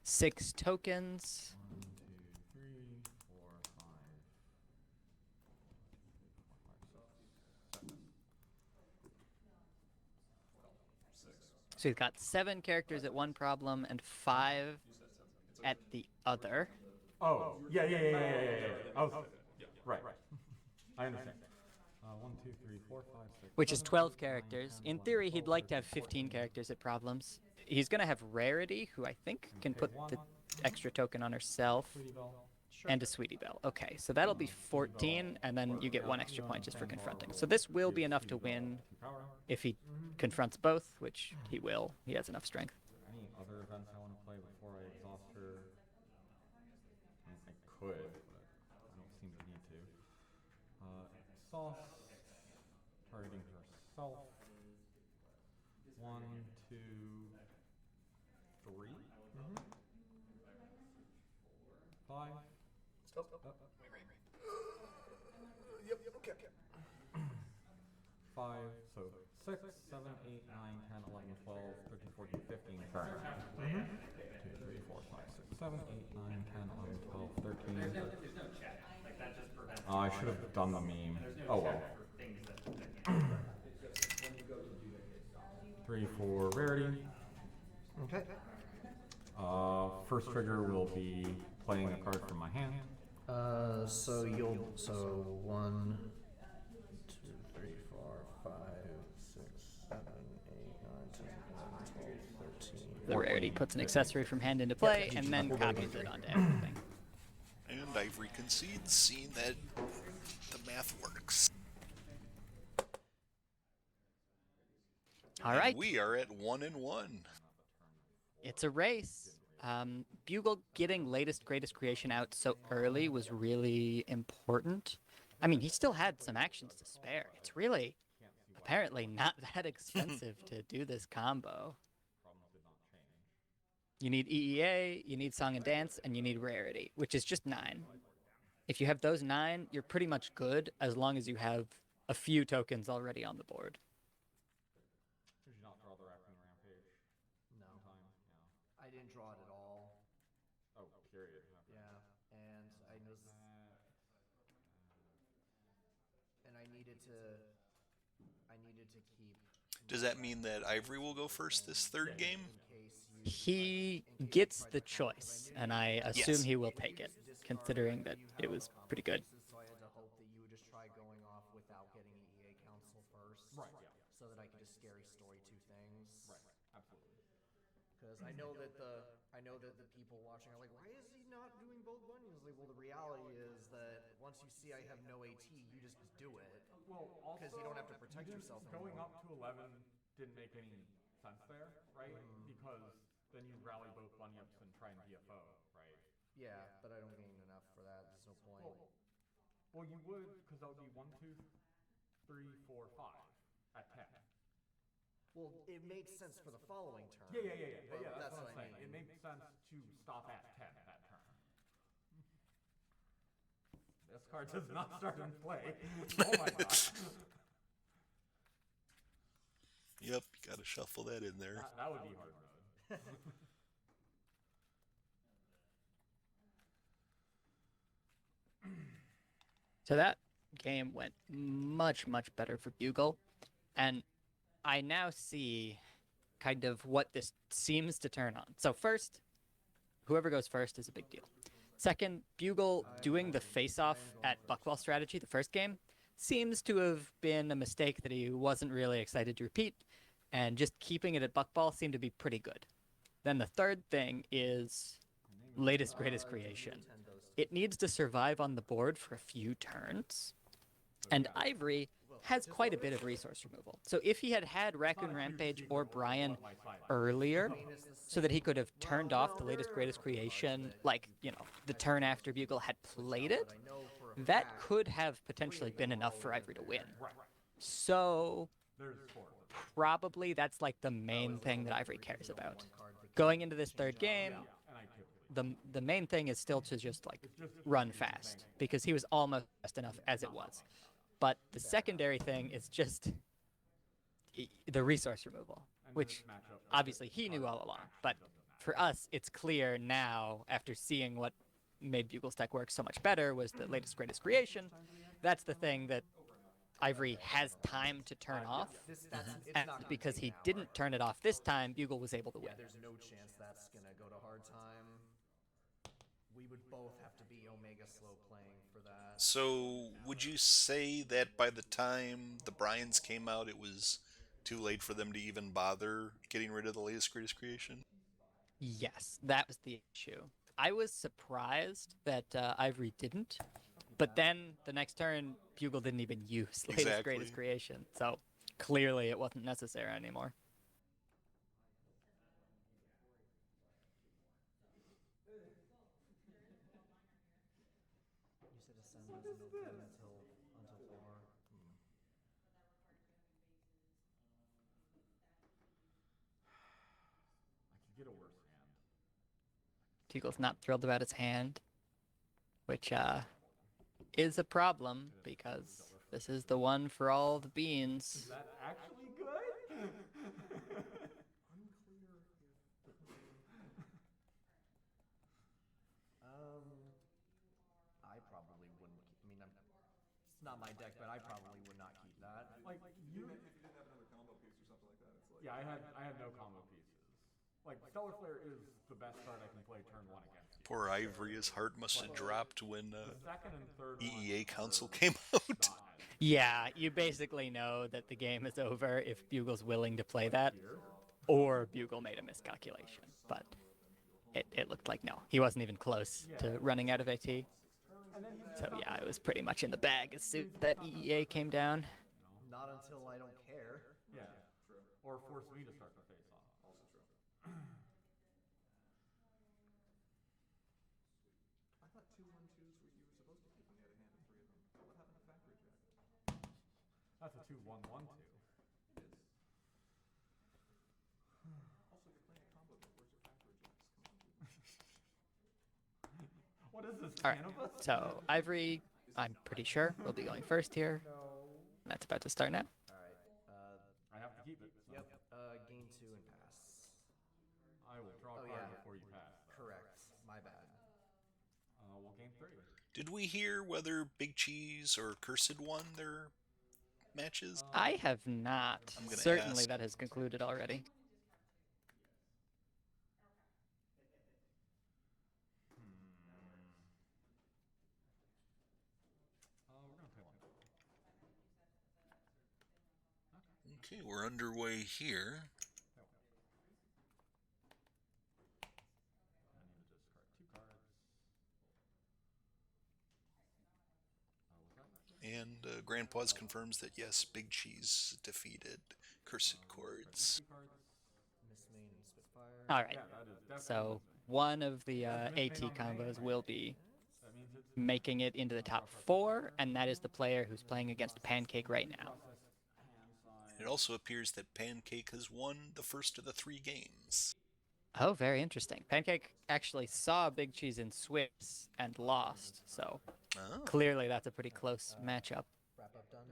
6 tokens. 1, 2, 3, 4, 5. 7. So he's got 7 characters at one problem and 5 at the other. Oh, yeah. Oh, right. I understand. 1, 2, 3, 4, 5, 6. Which is 7, 12 8, 9, characters. 10, In 11, theory, he'd 12, like to have 13, 15 14. characters at problems. He's going to have Rarity, who I think can put the extra token on herself, Sweetie Belle. and a Sweetie Belle. Okay, so that'll be 14, and then you get 1 extra point just for confronting. So this will be enough to win Power. if he confronts both, which he will. He has enough strength. Any other events I want to play before I exhaust her? I could, but I don't seem to need to. Sauce. Targeting herself. 1, 2, 3. 5. Stop. Yep, okay. 5, so 6, 7, 8, 9, 10, 11, 12, 13, 14, 15 turn. 2, 3, 4, 5, 6, 7, 8, 9, 10, 11, 12, 13. I should have done the meme. Oh well. 3 for rarity. Okay. First trigger will be playing a card from my hand. So one, two, three, four, 5, 6, 7, 8, 9, 10, 11, 12, 13. The rarity puts an accessory from hand into play GG. and then We'll go with copies it Everfree. onto everything. And Ivory concedes, seeing that the math works. All And right. we are at 1-1. It's a race. Bugle getting latest greatest creation out so early was really important. I mean, he still had some actions to spare. It's really apparently not that expensive to do this combo. You need EEA, you need Song and Dance, and you need Rarity, which is just 9. If you have those 9, you're pretty much good as long as you have a few tokens already on the board. Did you not draw the Raccoon Rampage? No. in time? I didn't draw it at all. Yeah. Oh, period. Okay. Yeah, and I was, and I needed to keep. Does that mean that Ivory will go first this third game? In case you. He gets the choice, and I assume Yes. he will take it, considering that it was pretty good. So I had to hope that you would just try going off without getting EA Council first. Right, yeah. So that I could just scary story 2 things. Right, absolutely. Because I know that the people watching are like, why is he not doing both bunions? Like, well, the reality is that once you see I have no AT, you just do it. Well, also, Because you don't have to protect yourself Going anymore. up to 11 didn't make any sense there, right? Because then you rally both bunny ups and try and DFO, right? Yeah, but I don't gain enough for that. There's no point. Well, you would, because that would be 1, 2, 3, 4, 5 at 10. Well, it made sense for the following turn. Yeah. But That's what I'm saying. mean. It made sense to stop at 10 that turn. This card does not start in play. Oh my god. Yep, you gotta shuffle that in there. That would be hard mode. So that game went much, much better for Bugle. And I now see kind of what this seems to turn on. So first, whoever goes first is a big deal. Second, Bugle doing the face-off at Buckwall strategy the first game seems to have been a mistake that he wasn't really excited to repeat, and just keeping it at Buckball seemed to be pretty good. Then the third thing is latest greatest creation. It needs to survive on the board for a few turns, and Ivory has quite a bit of resource removal. So if he had had Raccoon Rampage or Brian earlier, so that he could have turned off the latest greatest creation, like, the turn after Bugle had played it, that could have potentially been enough for Ivory to win. So probably that's like the main thing that Ivory cares about. Going into this third game, the main thing is still to just like run fast, because he was almost enough as it was. But the secondary thing is just the resource removal, which obviously he knew all along. But for us, it's clear now, after seeing what made Bugle's deck work so much better, was the latest greatest creation. That's the thing that Ivory has time to turn off. And because he didn't turn it off this time, Bugle was able to win. There's no chance that's going to go to hard time. We would both have to be Omega slow playing for that. So, would you say that by the time the Bryans came out, it was too late for them to even bother getting rid of the latest greatest creation? Yes, that was the issue. I was surprised that Ivory didn't, but then the next turn, Bugle didn't even use latest greatest creation, so clearly it wasn't necessary anymore. You said ascend doesn't open until 4. I could get a worse hand. Bugle's not thrilled about his hand, which is a problem, because this is the one for all the beans. Is that actually good? I probably wouldn't. I mean, it's not my deck, but I probably would not keep that. Like, If you didn't have another combo piece or something like that, it's like. Yeah, I had no combo pieces. Like Stellar Flare is the best card I can play turn 1 against you. Poor Ivory, his heart must have dropped when The second and third EEA ones console are came out. not as Yeah, you basically know that the game is over if Bugle's willing to play that, here. or Bugle made a miscalculation. But it looked like no, he wasn't even close to running out of AT. And then So yeah, it was pretty much in the bag as soon that EEA came down. Not until I don't care. yeah, or force me to start the face off. Also true. I thought 2-1-2s were you were supposed to keep when you had a hand of 3 of them. What happened to Factory Jack? That's a 2-1-1-2. It is. Also, you're playing a combo deck. Where's your Factory Jacks? Come on, dude. What is this? All right, Cannabis? so Ivory, I'm pretty sure will be going first here. That's about to start now. All right. I have to keep it. So Yep. Gain 2 and pass. I will draw a Oh, card yeah. before you pass. Though. Correct. My bad. We'll gain 3. Did we hear whether Big Cheese or Cursed won their matches? I have not. I'm gonna Certainly ask. that has concluded already. We're gonna play 1. Okay, we're underway here. I need to discard 2 cards. And Grandpa's confirms that yes, Big Cheese defeated Cursed Chords. 2 cards. Miss Main and Spitfire. All right. Yeah, that is definitely. So one of the That's AT missing on the main combos lane. will be That means it's making it into the top 4, and that is the player who's playing against Pancake right now. process hand side. It also appears that Pancake has won the first of the 3 games. Oh, very interesting. Pancake actually saw Big Cheese in Swiss and lost, so Oh. clearly that's a pretty close matchup. Wrap up done?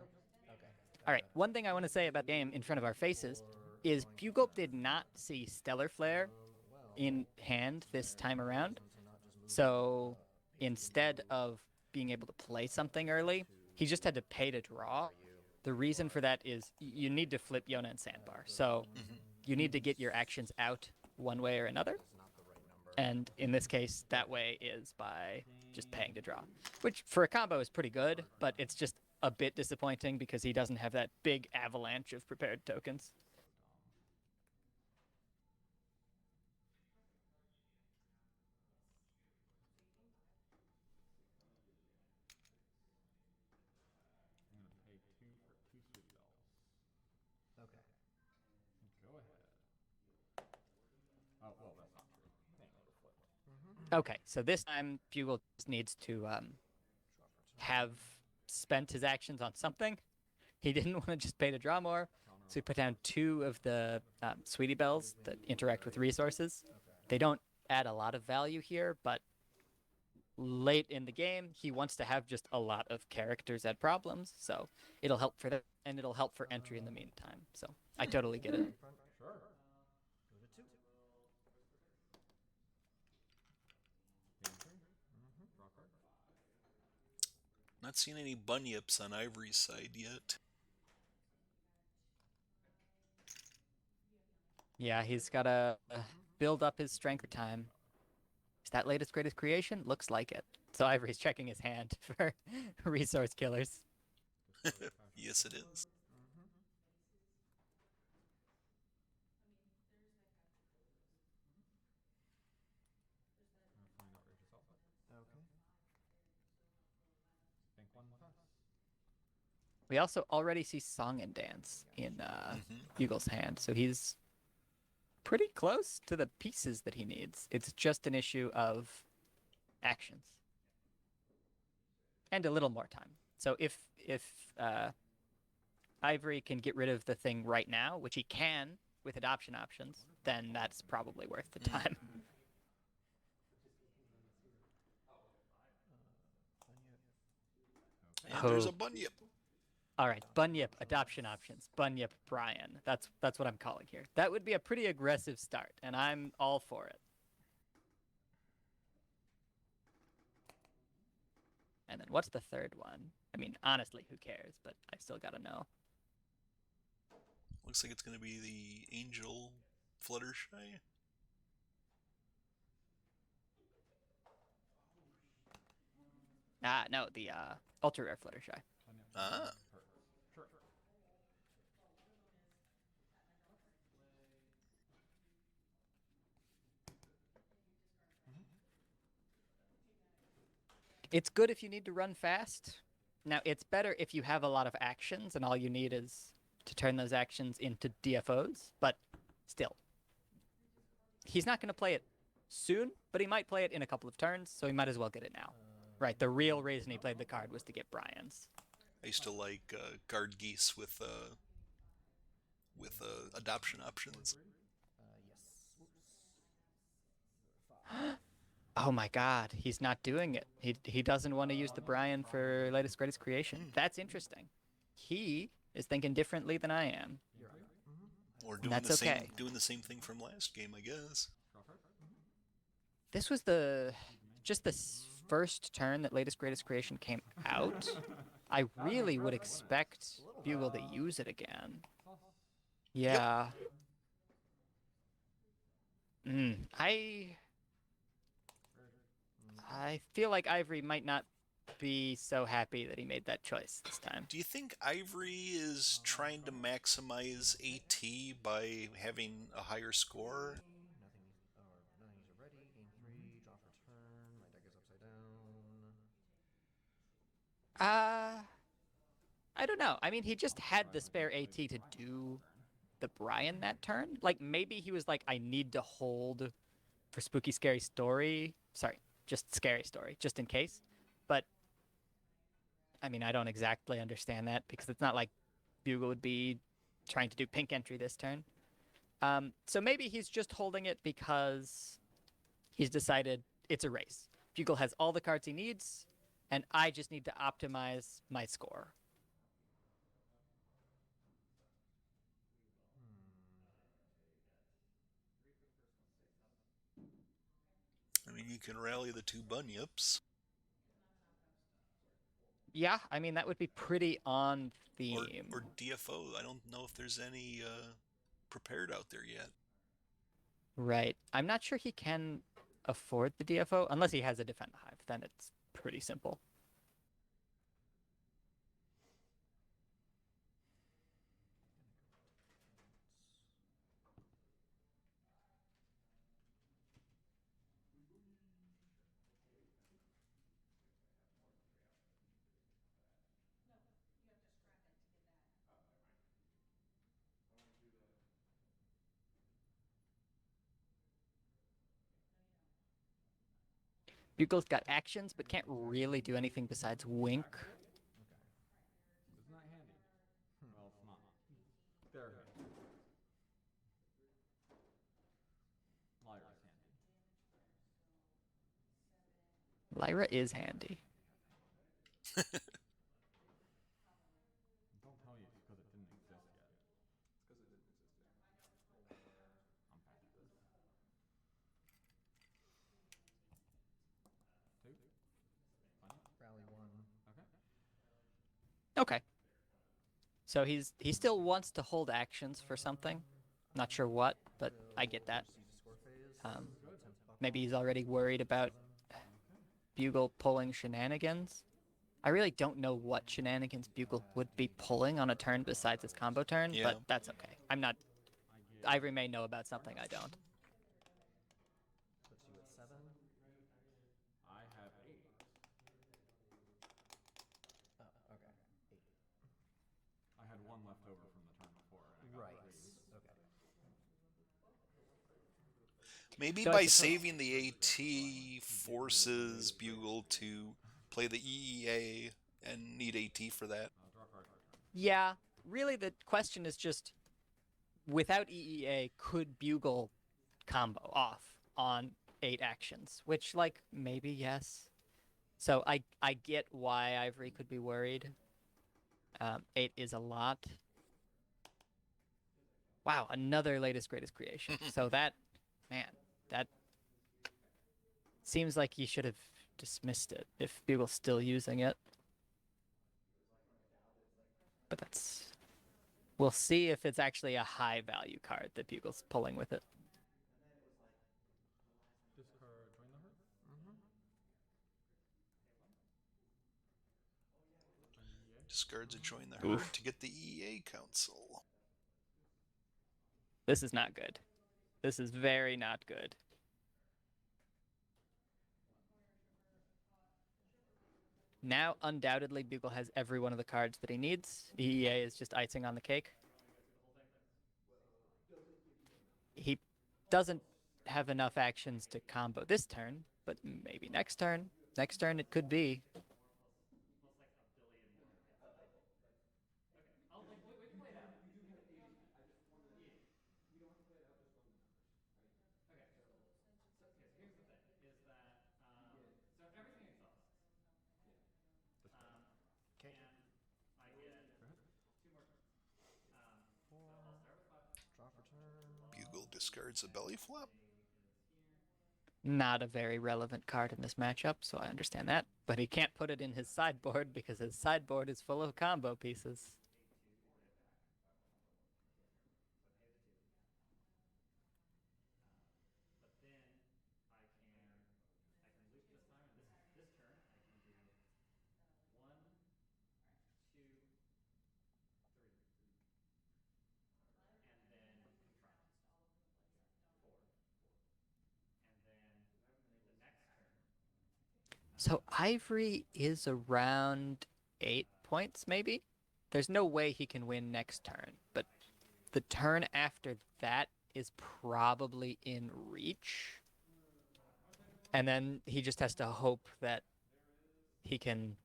Okay. All right, one thing I want to say about the game in front of our faces is Bugle did not see Stellar Flare in hand this time around. So instead of being able to play something early, he just had to pay to draw. The reason for that is you need to flip Yona and Sandbar. So you need to get your actions out one way or another. And in this case, that way is by just paying to draw, which for a combo is pretty good, but it's just a bit disappointing because he doesn't have that big avalanche of prepared tokens. I'm gonna pay 2 for 2 Sweetie Bells. Okay. Go ahead. Oh well, that's not true. Thing would have flipped. Okay, so this time Bugle just needs to have spent his actions on something. He didn't want to just pay to draw more, so he put down 2 of the Sweetie Bells that interact with resources. They don't add a lot of value here, but late in the game, he wants to have just a lot of characters and problems, so it'll help for that, and it'll help for entry in the meantime. So I totally get it. Sure. Go to 2. Gain 3. Draw a card. Not seen any bunyips on Ivory's side yet. Yeah, he's got to build up his strength time. Is that latest greatest creation? Looks like it. So Ivory's checking his hand for resource killers. Yes, it is. I'm gonna find outrageous output. Okay. Think 1 pass. We also already see Song and Dance in Bugle's hand, so he's pretty close to the pieces that he needs. It's just an issue of actions and a little more time. So if Ivory can get rid of the thing right now, which he can with adoption options, then that's probably worth the time. And there's a bunyip. All right, Bunyip adoption options. Bunyip Brian. That's what I'm calling here. That would be a pretty aggressive start, and I'm all for it. And then what's the third one? I mean, honestly, who cares? But I still gotta know. Looks like it's going to be the Angel Fluttershy. No, the ultra rare Fluttershy. Ah. Sure. It's good if you need to run fast. Now, it's better if you have a lot of actions and all you need is to turn those actions into DFOs, but still. He's not going to play it soon, but he might play it in a couple of turns, so he might as well get it now. Right, the real reason he played the card was to get Brian's. I used to like guard geese with adoption options. Yes. Oh my god, he's not doing it. He doesn't want to use the Brian for latest greatest creation. That's interesting. He is thinking differently than I am. Or doing that's the same okay. doing the same thing from last game, I guess. This was just the first turn that latest greatest creation came out. I really would expect Bugle to use it again. Yeah. I feel like Ivory might not be so happy that he made that choice this time. Do you think Ivory is trying to maximize AT by having a higher score? Nothing needs ready. Game 3, draw for turn. My deck is upside down. I don't know. I mean, he just had the spare AT to do the Brian that turn. Like, maybe he was like, I need to hold for Spooky Scary Story. Sorry, just Scary Story, just in case. But, I mean, I don't exactly understand that because it's not like Bugle would be trying to do pink entry this turn. So maybe he's just holding it because he's decided it's a race. Bugle has all the cards he needs, and I just need to optimize my score. I mean, you can rally the two bunyips. Yeah, I mean, that would be pretty on theme. Or DFO. I don't know if there's any prepared out there yet. Right. I'm not sure he can afford the DFO unless he has a Defend the Hive. Then it's pretty simple. Bugle's got actions, but can't really do anything besides wink. Isn't that handy? Well, it's not. They're handy. Lyra's handy. Lyra is handy. Don't tell me it's because it didn't exist yet. It's because it didn't exist yet. I'm bad at this. 2. Funny. Rally 1. Okay. Okay. So he still wants to hold actions for something. Not sure what, but I get that. Maybe he's already worried about Bugle pulling shenanigans. I really don't know what shenanigans Bugle would be pulling on a turn besides his combo turn, Yeah. but that's okay. I'm not. Ivory may know about something I don't. Puts you at 7. I have 8. Oh, okay. 8. I had 1 left over from the turn before. And I got Right. raised. Okay. Maybe So I by suppose- saving the AT forces Bugle to play the EEA and need AT for that. Draw card for turn. Yeah, really the question is just, without EEA, could Bugle combo off on 8 actions? Which, like, maybe yes. So I get why Ivory could be worried. 8 is a lot. Wow, another latest greatest creation. So that seems like he should have dismissed it if Bugle's still using it. But that's We'll see if it's actually a high value card that Bugle's pulling with it. Discard, join the herd. Discards a join the Oof. herd to get the EA Council. This is not good. This is very not good. Now, undoubtedly, Bugle has every one of the cards that he needs. EEA is just icing on the cake. He doesn't have enough actions to combo this turn, but maybe next turn. Next turn it could be. Okay. Draw for turn. Bugle discards a belly flop. Not a very relevant card in this matchup, so I understand that. But he can't put it in his sideboard because his sideboard is full of combo pieces. So Ivory is around 8 points, maybe? There's no way he can win next turn, but the turn after that is probably in reach. And then he just has to hope that he can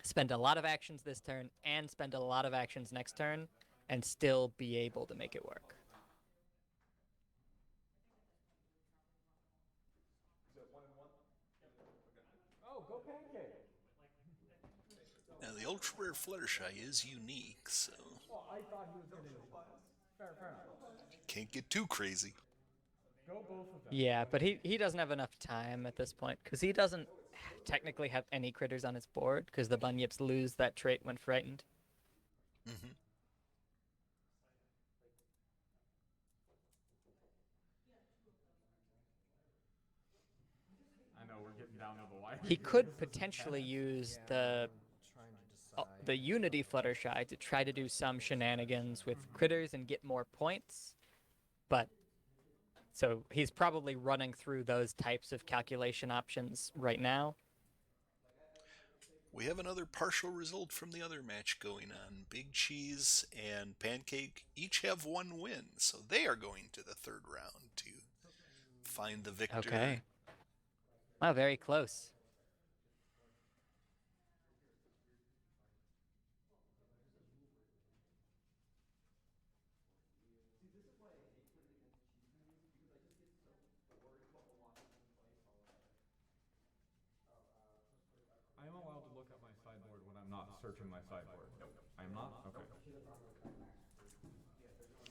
spend a lot of actions this turn and spend a lot of actions next turn and still be able to make it work. Is that 1-1? Oh, go Pancake! Now, the ultra rare Fluttershy is unique, so Oh, I thought he was going to. Fair enough. can't get too crazy. Go both of them. Yeah, but he doesn't have enough time at this point because he doesn't technically have any critters on his board because the Bunyips lose that trait when frightened. Mm-hmm. I know we're getting down to the wire. He could potentially use the Trying to decide. the Unity Fluttershy to try to do some shenanigans with critters and get more points, but so he's probably running through those types of calculation options right now. We have another partial result from the other match going on. Big Cheese and Pancake each have 1 win, so they are going to the 3rd round to find the victor. Okay. Wow, very close. I am allowed to look at my sideboard when I'm not searching my sideboard. Nope. I am not? Okay.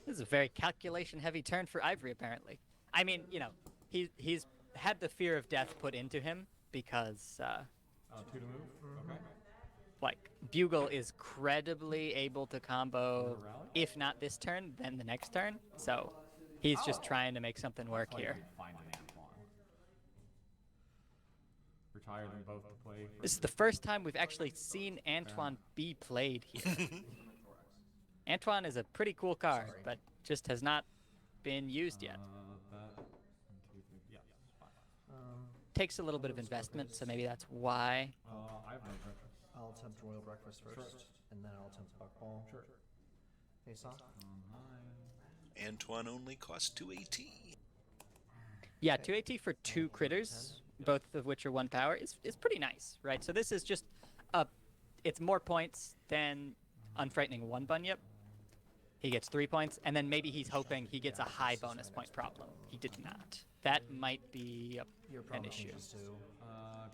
This is a very calculation-heavy turn for Ivory, apparently. I mean, you know, he's had the fear of death put into him because, 2 to move? Okay. like, Bugle is credibly able to combo, if not this turn, then the next turn. So he's just trying to make something work That's why here. you find an Antoine. Retire them both to play. This is the first time we've actually seen Antoine be played here. Antoine is a pretty cool card, but just has not been used yet. That, 1, 2, 3, yeah, it's fine. Takes a little bit of investment, so maybe that's why. I have no breakfast. I'll attempt Royal Breakfast first, and then I'll attempt Buckball. Sure. Face off. Antoine only costs 2 AT. Yeah, 2 AT for 2 critters, both of which are 1 power, is pretty nice, right? So this is just it's more points than Unfrightening 1 Bunyip. He gets 3 points, and then maybe he's hoping he gets a high bonus point problem. He did not. That might be an issue.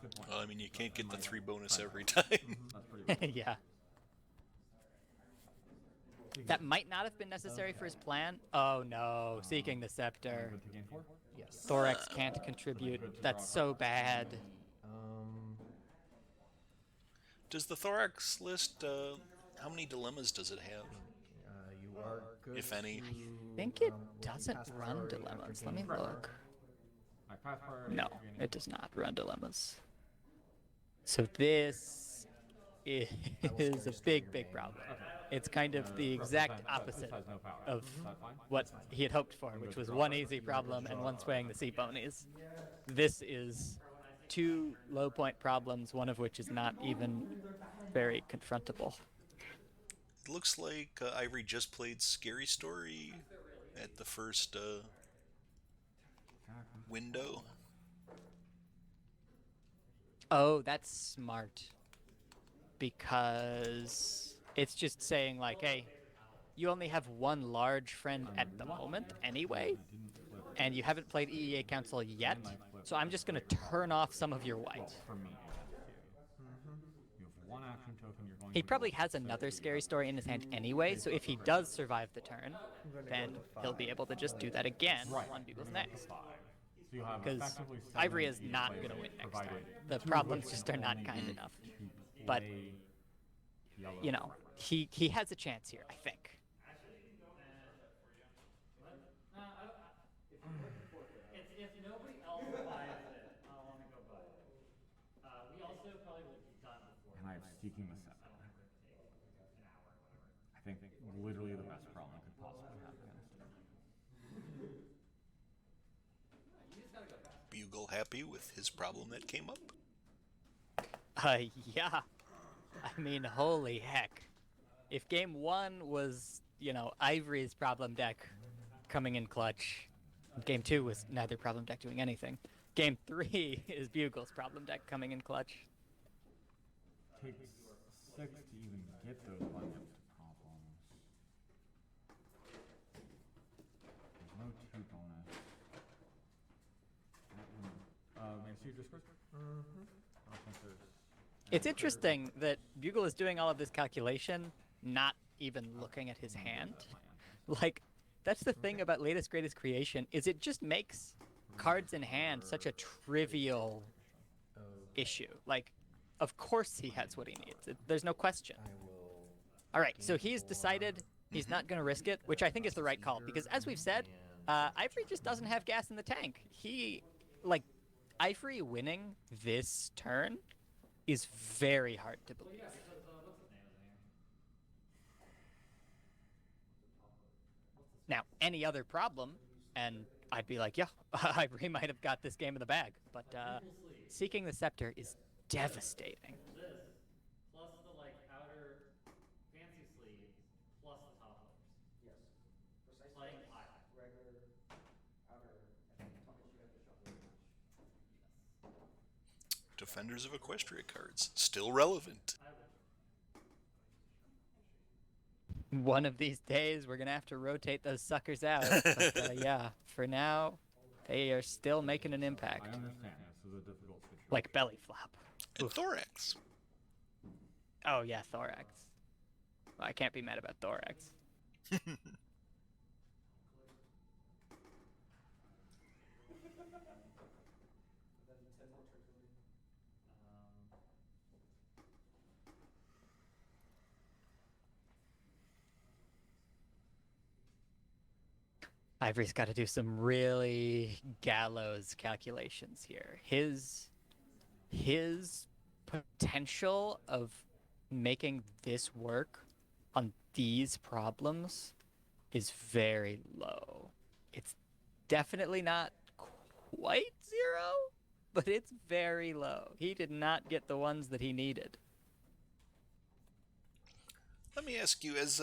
Good point. Well, I mean, you can't get the 3 bonus every time. That's pretty good. Yeah. That might not have been necessary for his plan. Oh no, Seeking the Scepter. Good to gain 4? Yes. Thorax can't contribute. That's so bad. Does the Thorax list, how many dilemmas does it have? are good if any. to, I think it doesn't pass run priority dilemmas. after Let me gaining look. Like pass priority No, after gaining it does not run dilemmas. So this is a big, big problem. It's kind of the exact opposite This has no power. of Is that fine? what he had hoped for, which was one easy problem and one swaying the sea ponies. This is two low point problems, one of which is not even very confrontable. It looks like Ivory just played Scary Story at the first window. Oh, that's smart. Because it's just saying, like, hey, you only have one large friend at the moment anyway, and you haven't played EEA Council yet, so I'm just going to turn off some of your white. For me, you have one action token. You're going. He to probably draw. has another Scary Story in his hand anyway, so if he does survive the turn, then he'll be able to just do that again on Bugle's next. So you have Because effectively Ivory is seven not plays going to win next provided time. The two of problems which just can are not only kind be enough. to But, play yellow you know, he has a chance here, I think. If nobody else buys it, I'll want to go buy it. We also probably will be done before. and I'm seeking the seven. I think literally the best problem I could possibly have against him. Bugle happy with his problem that came up. Yeah. I mean, holy heck. If game one was, you know, Ivory's problem deck coming in clutch, game two was neither problem deck doing anything. Game three is Bugle's problem deck coming in clutch. Takes 6 to even get those buckets to problems. There's no 2 bonus. May I see your Discord? I don't think there's. It's interesting that Bugle is doing all of this calculation, not even looking at his hand. Like, that's the thing about latest greatest creation, is it just makes cards in hand such a trivial issue. Like, of course he has what he needs. There's no question. All right, so he's decided he's not going to risk it, which I think is the right call, because as we've said, Ivory just doesn't have gas in the tank. Ivory winning this turn is very hard to believe. Now, any other problem, and I'd be like, yeah, Ivory might have got this game in the bag, but Seeking the Scepter is devastating. This plus the outer fancy sleeves plus the top layers. Yes. Precisely. Playing high. Regular, outer, and then top you have to shuffle as much. Defenders of Equestria cards, still relevant. One of these days, we're going to have to rotate those suckers out. But yeah, for now, they are still making an impact. I understand. This is a difficult situation. Like belly flop. And Oof. Thorax. Oh yeah, Thorax. Well, I can't be mad about Thorax. Ivory's got to do some really gallows calculations here. His potential of making this work on these problems is very low. It's definitely not quite zero, but it's very low. He did not get the ones that he needed. Let me ask you, as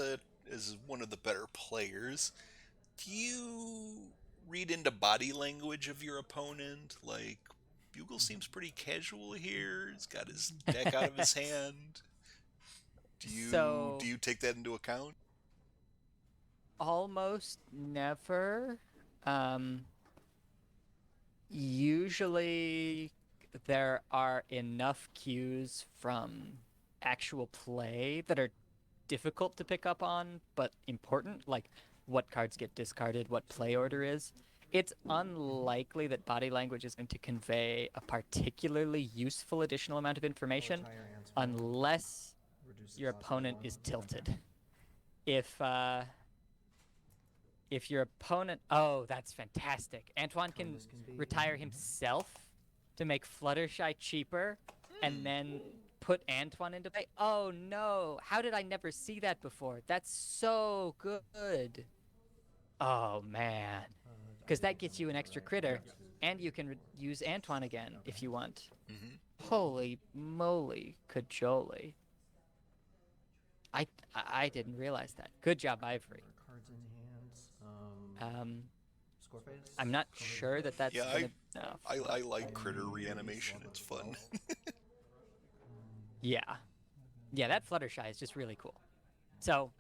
one of the better players, do you read into body language of your opponent? Like, Bugle seems pretty casual here. He's got his deck out of his hand. Do you take that into account? Almost never. Usually there are enough cues from actual play that are difficult to pick up on, but important, like what cards get discarded, what play order is. It's unlikely that body language is going to convey a particularly useful additional amount of information unless your opponent is tilted. If if your opponent, oh, that's fantastic. Antoine can this can be- retire himself to make Fluttershy cheaper, and then put Antoine into play. Oh no! How did I never see that before? That's so good. Oh man, because that gets you an extra critter, and you can use Antoine again if you want. Holy moly, cajoli! I didn't realize that. Good job, Ivory. Cards in hands. Score phase. I'm not sure that that's Yeah, gonna. No. I like critter reanimation. It's fun. Yeah. Yeah, that Fluttershy is just really cool. So,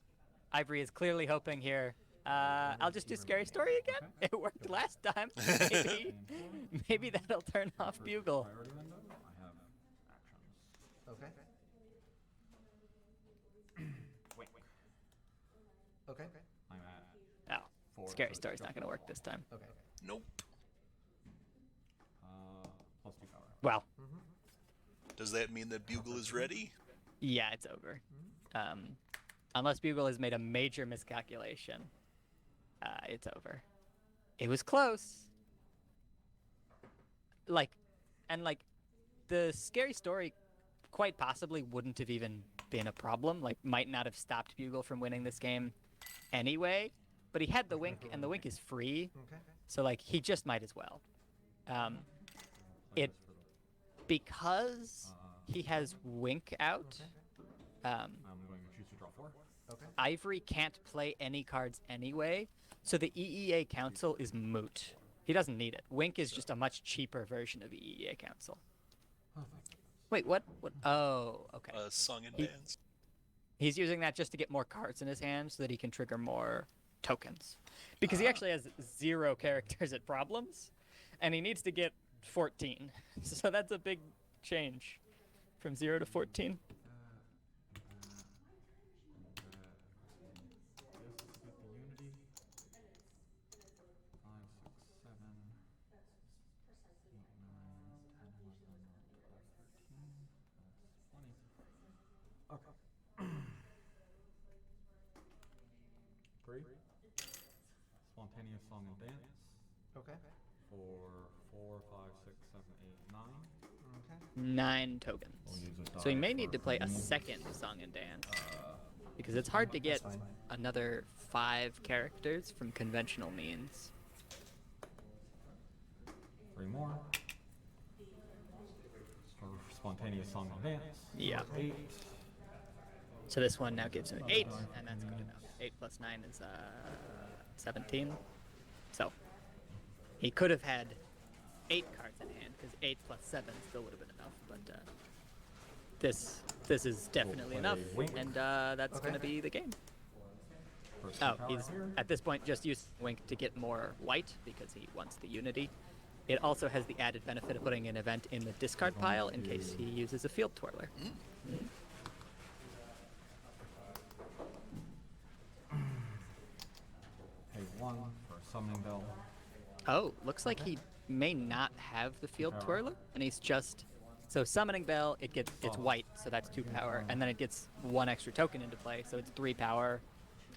Ivory is clearly hoping here. I'll just do Scary Story again. It worked last time. Maybe that'll turn off Bugle. Priority window. I have actions. Okay. Wink. Okay. I'm at Oh, 4. Scary so Story's jump not going to work this time. Okay. Nope. Plus 2 power. Well, Does that mean that Bugle is ready? yeah, it's over. Unless Bugle has made a major miscalculation, it's over. It was close. Like, the Scary Story quite possibly wouldn't have even been a problem. Like, might not have stopped Bugle from winning this game anyway. But he had the Wink, and the Wink is free. Okay. So, like, he just might as well. Because he has Wink out, I'm going to choose to draw 4. Okay. Ivory can't play any cards anyway, so the EEA Council is moot. He doesn't need it. Wink is just a much cheaper version of EEA Council. Wait, what? What? Oh, okay. Song and He- dance. He's using that just to get more cards in his hand so that he can trigger more tokens. Because he actually has 0 characters at problems, and he needs to get 14. So that's a big change from 0 to 14. Spontaneous song and dance Okay. for 4, 5, 6, 7, 8, 9. Okay. 9 tokens. We'll use a So he die may for need to play a convenience. second song and dance. Because it's hard to get fine. another 5 characters from conventional means. 3 more. For spontaneous song and dance. Yeah. 8. So this one now gives him 8, and that's good enough. 8 plus 9 is 17. So he could have had 8 cards in hand, because 8 plus 7 still would have been enough. But this is definitely play enough, Wink. and that's Okay. going to be the game. First Oh, power he's here. at this point just used Wink to get more white because he wants the Unity. It also has the added benefit of putting an event in the discard pile in case he uses a Field Twirler. Pay 1 for a summoning bell. Oh, looks like he may not have the Field Power. Twirler, and he's just so Summoning Bell. It's white, so that's 2 power, and then it gets 1 extra token into play, so it's 3 power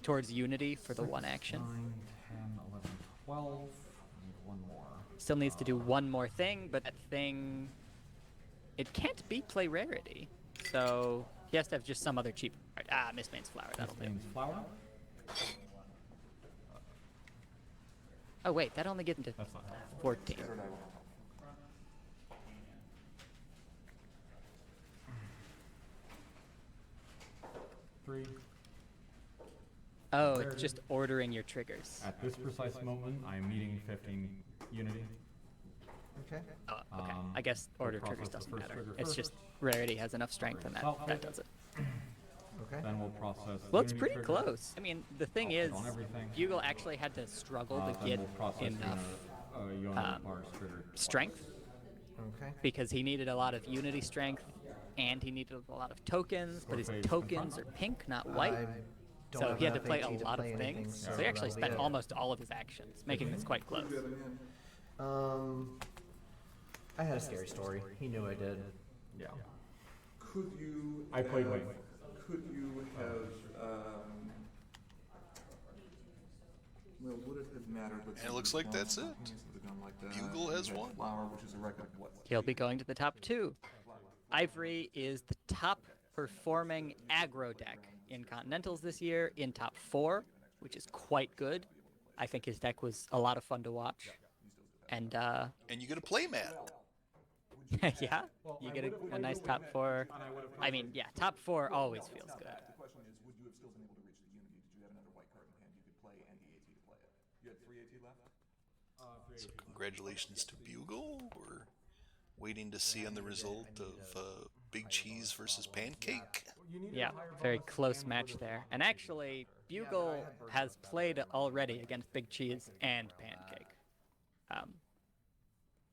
towards Unity for the 1 action. 9, 10, 11, 12. Need 1 more. Still needs to do 1 more thing, but that thing it can't be play rarity, so he has to have just some other cheap card. Ah, Miss Main's Flower. That'll do. Means flower. Oh wait, that only gets into That's not 14. Three. Oh, it's just ordering your triggers. At this precise moment, I am needing 15 unity. Okay. Oh, okay. I guess we'll order process triggers the doesn't first matter. trigger It's first. just rarity has enough strength, and that does it. Okay. Then we'll process. Well, it's unity pretty trigger. close. I mean, the thing I'll is, put on everything. Bugle actually had to struggle to Then get we'll process enough Bars trigger strength Okay. because he needed a lot of Unity strength and he needed a lot of tokens, but his Score phase tokens confront. are pink, not white. I don't So have he had to enough play a AT to lot of play anything, things. so So he actually that'll be spent it. almost all of his actions, making this quite close. I had a scary story. He knew I did. Yeah. Could you? I played have- Wing. Could you have Well, would it have mattered? Let's And it see, looks we've like gone that's from it. Phoenix with a gun like that. Bugle has You had won. Flower, which is a record of what? He'll be going to the top 2. Ivory is the top performing aggro deck in Continentals this year, in top 4, which is quite good. I think his deck was a lot of fun to watch. And And you get a playmat. yeah, you get a nice top 4. I mean, yeah, top 4 always feels good. The question is, would you have still been able to reach the Unity? Did you have another white card in hand you could play and the AT to play it? You had 3 AT left? So congratulations to Bugle. We're waiting to see on the result of Big Cheese versus Pancake. Yeah, very close match there. And actually, Bugle has played already against Big Cheese and Pancake.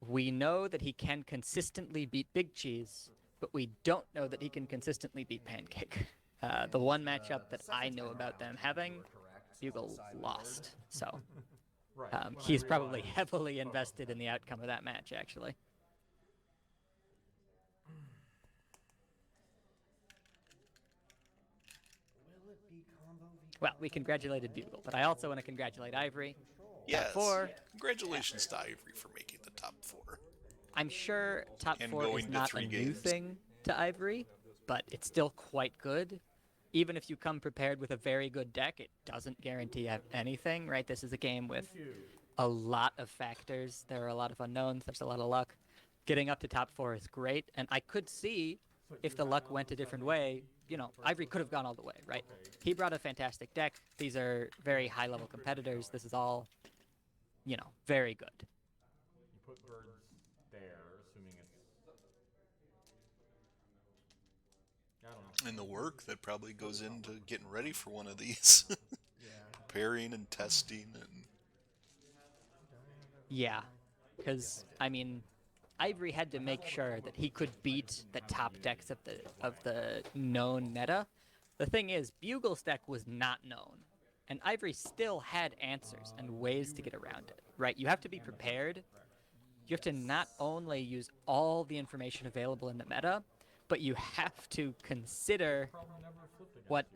We know that he can consistently beat Big Cheese, but we don't know that he can consistently beat Pancake. The one matchup that I know about them having, Bugle lost. So he's probably heavily invested in the outcome of that match, actually. Will it be combo v Well, we congratulated Bugle, but I also want to congratulate Ivory. Yes. 4. Congratulations to Ivory for making the top 4. I'm sure top And 4 going is to not 3 a new games. thing to Ivory, but it's still quite good. Even if you come prepared with a very good deck, it doesn't guarantee anything, right? This is a game with a lot of factors. There are a lot of unknowns. There's a lot of luck. Getting up to top 4 is great, and I could see if the luck went a different way, you know, Ivory could have gone all the way, right? He brought a fantastic deck. These are very high-level competitors. This is all, you know, very good. You put birds there, assuming it's. I don't know. And the work that probably goes into getting ready for one of these. Preparing and testing and Yeah, because I mean, Ivory had to make sure that he could beat the top decks of the known meta. The thing is, Bugle's deck was not known, and Ivory still had answers and ways to get around it. Right? You have to be prepared. You have to not only use all the information available in the meta, but you have to consider what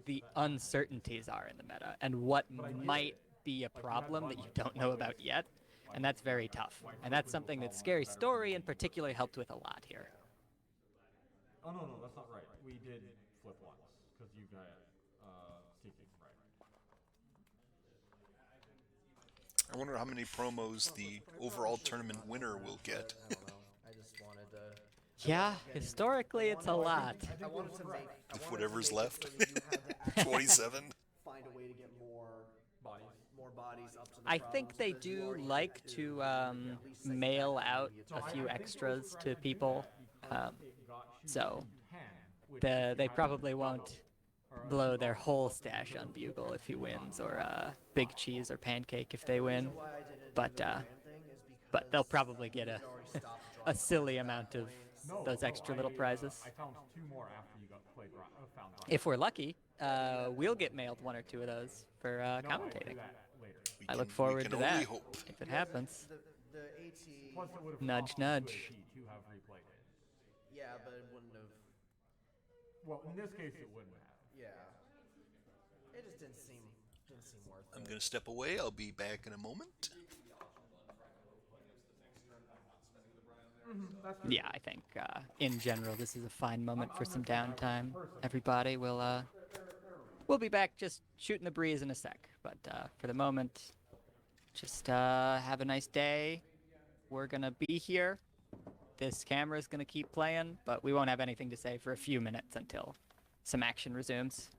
the uncertainties are in the meta and what might be a problem that you don't know about yet. And that's very tough. And that's something that Scary Story in particular helped with a lot here. Oh, no, that's not right. We did flip once, because you got Seeking, right. I wonder how many promos the overall tournament winner will get. I don't know. I just wanted to. Yeah, historically it's a lot. I wanted to make. If whatever's to make it left. so that you had to actually 27. Find a way to get more bodies up to the I province, think they because you do already like have to at least say mail that out to the a few extras to people. So they probably won't blow their whole stash on Bugle if he wins, or Big Cheese or Pancake if they win. Why I didn't But do the brand thing is but they'll because probably get we'd already stopped a drawing silly cards amount back of lanes. those extra little prizes. I found 2 more after you got played. Found If we're lucky, we'll get mailed 1 or 2 of those for commentating. I look forward to only that hope. if it happens. The AT. Plus, it would have Nudge, cost you nudge. AT to have replayed it. Yeah, but it wouldn't have. Well, in this case, it wouldn't have. Yeah. It just didn't seem worth I'm it. going to step away. I'll be back in a moment. Yeah, I think in general this is a fine moment for some downtime. Everybody will we'll be back just shooting the breeze in a sec. But for the moment, just have a nice day. We're gonna be here. This camera's gonna keep playing, but we won't have anything to say for a few minutes until some action resumes.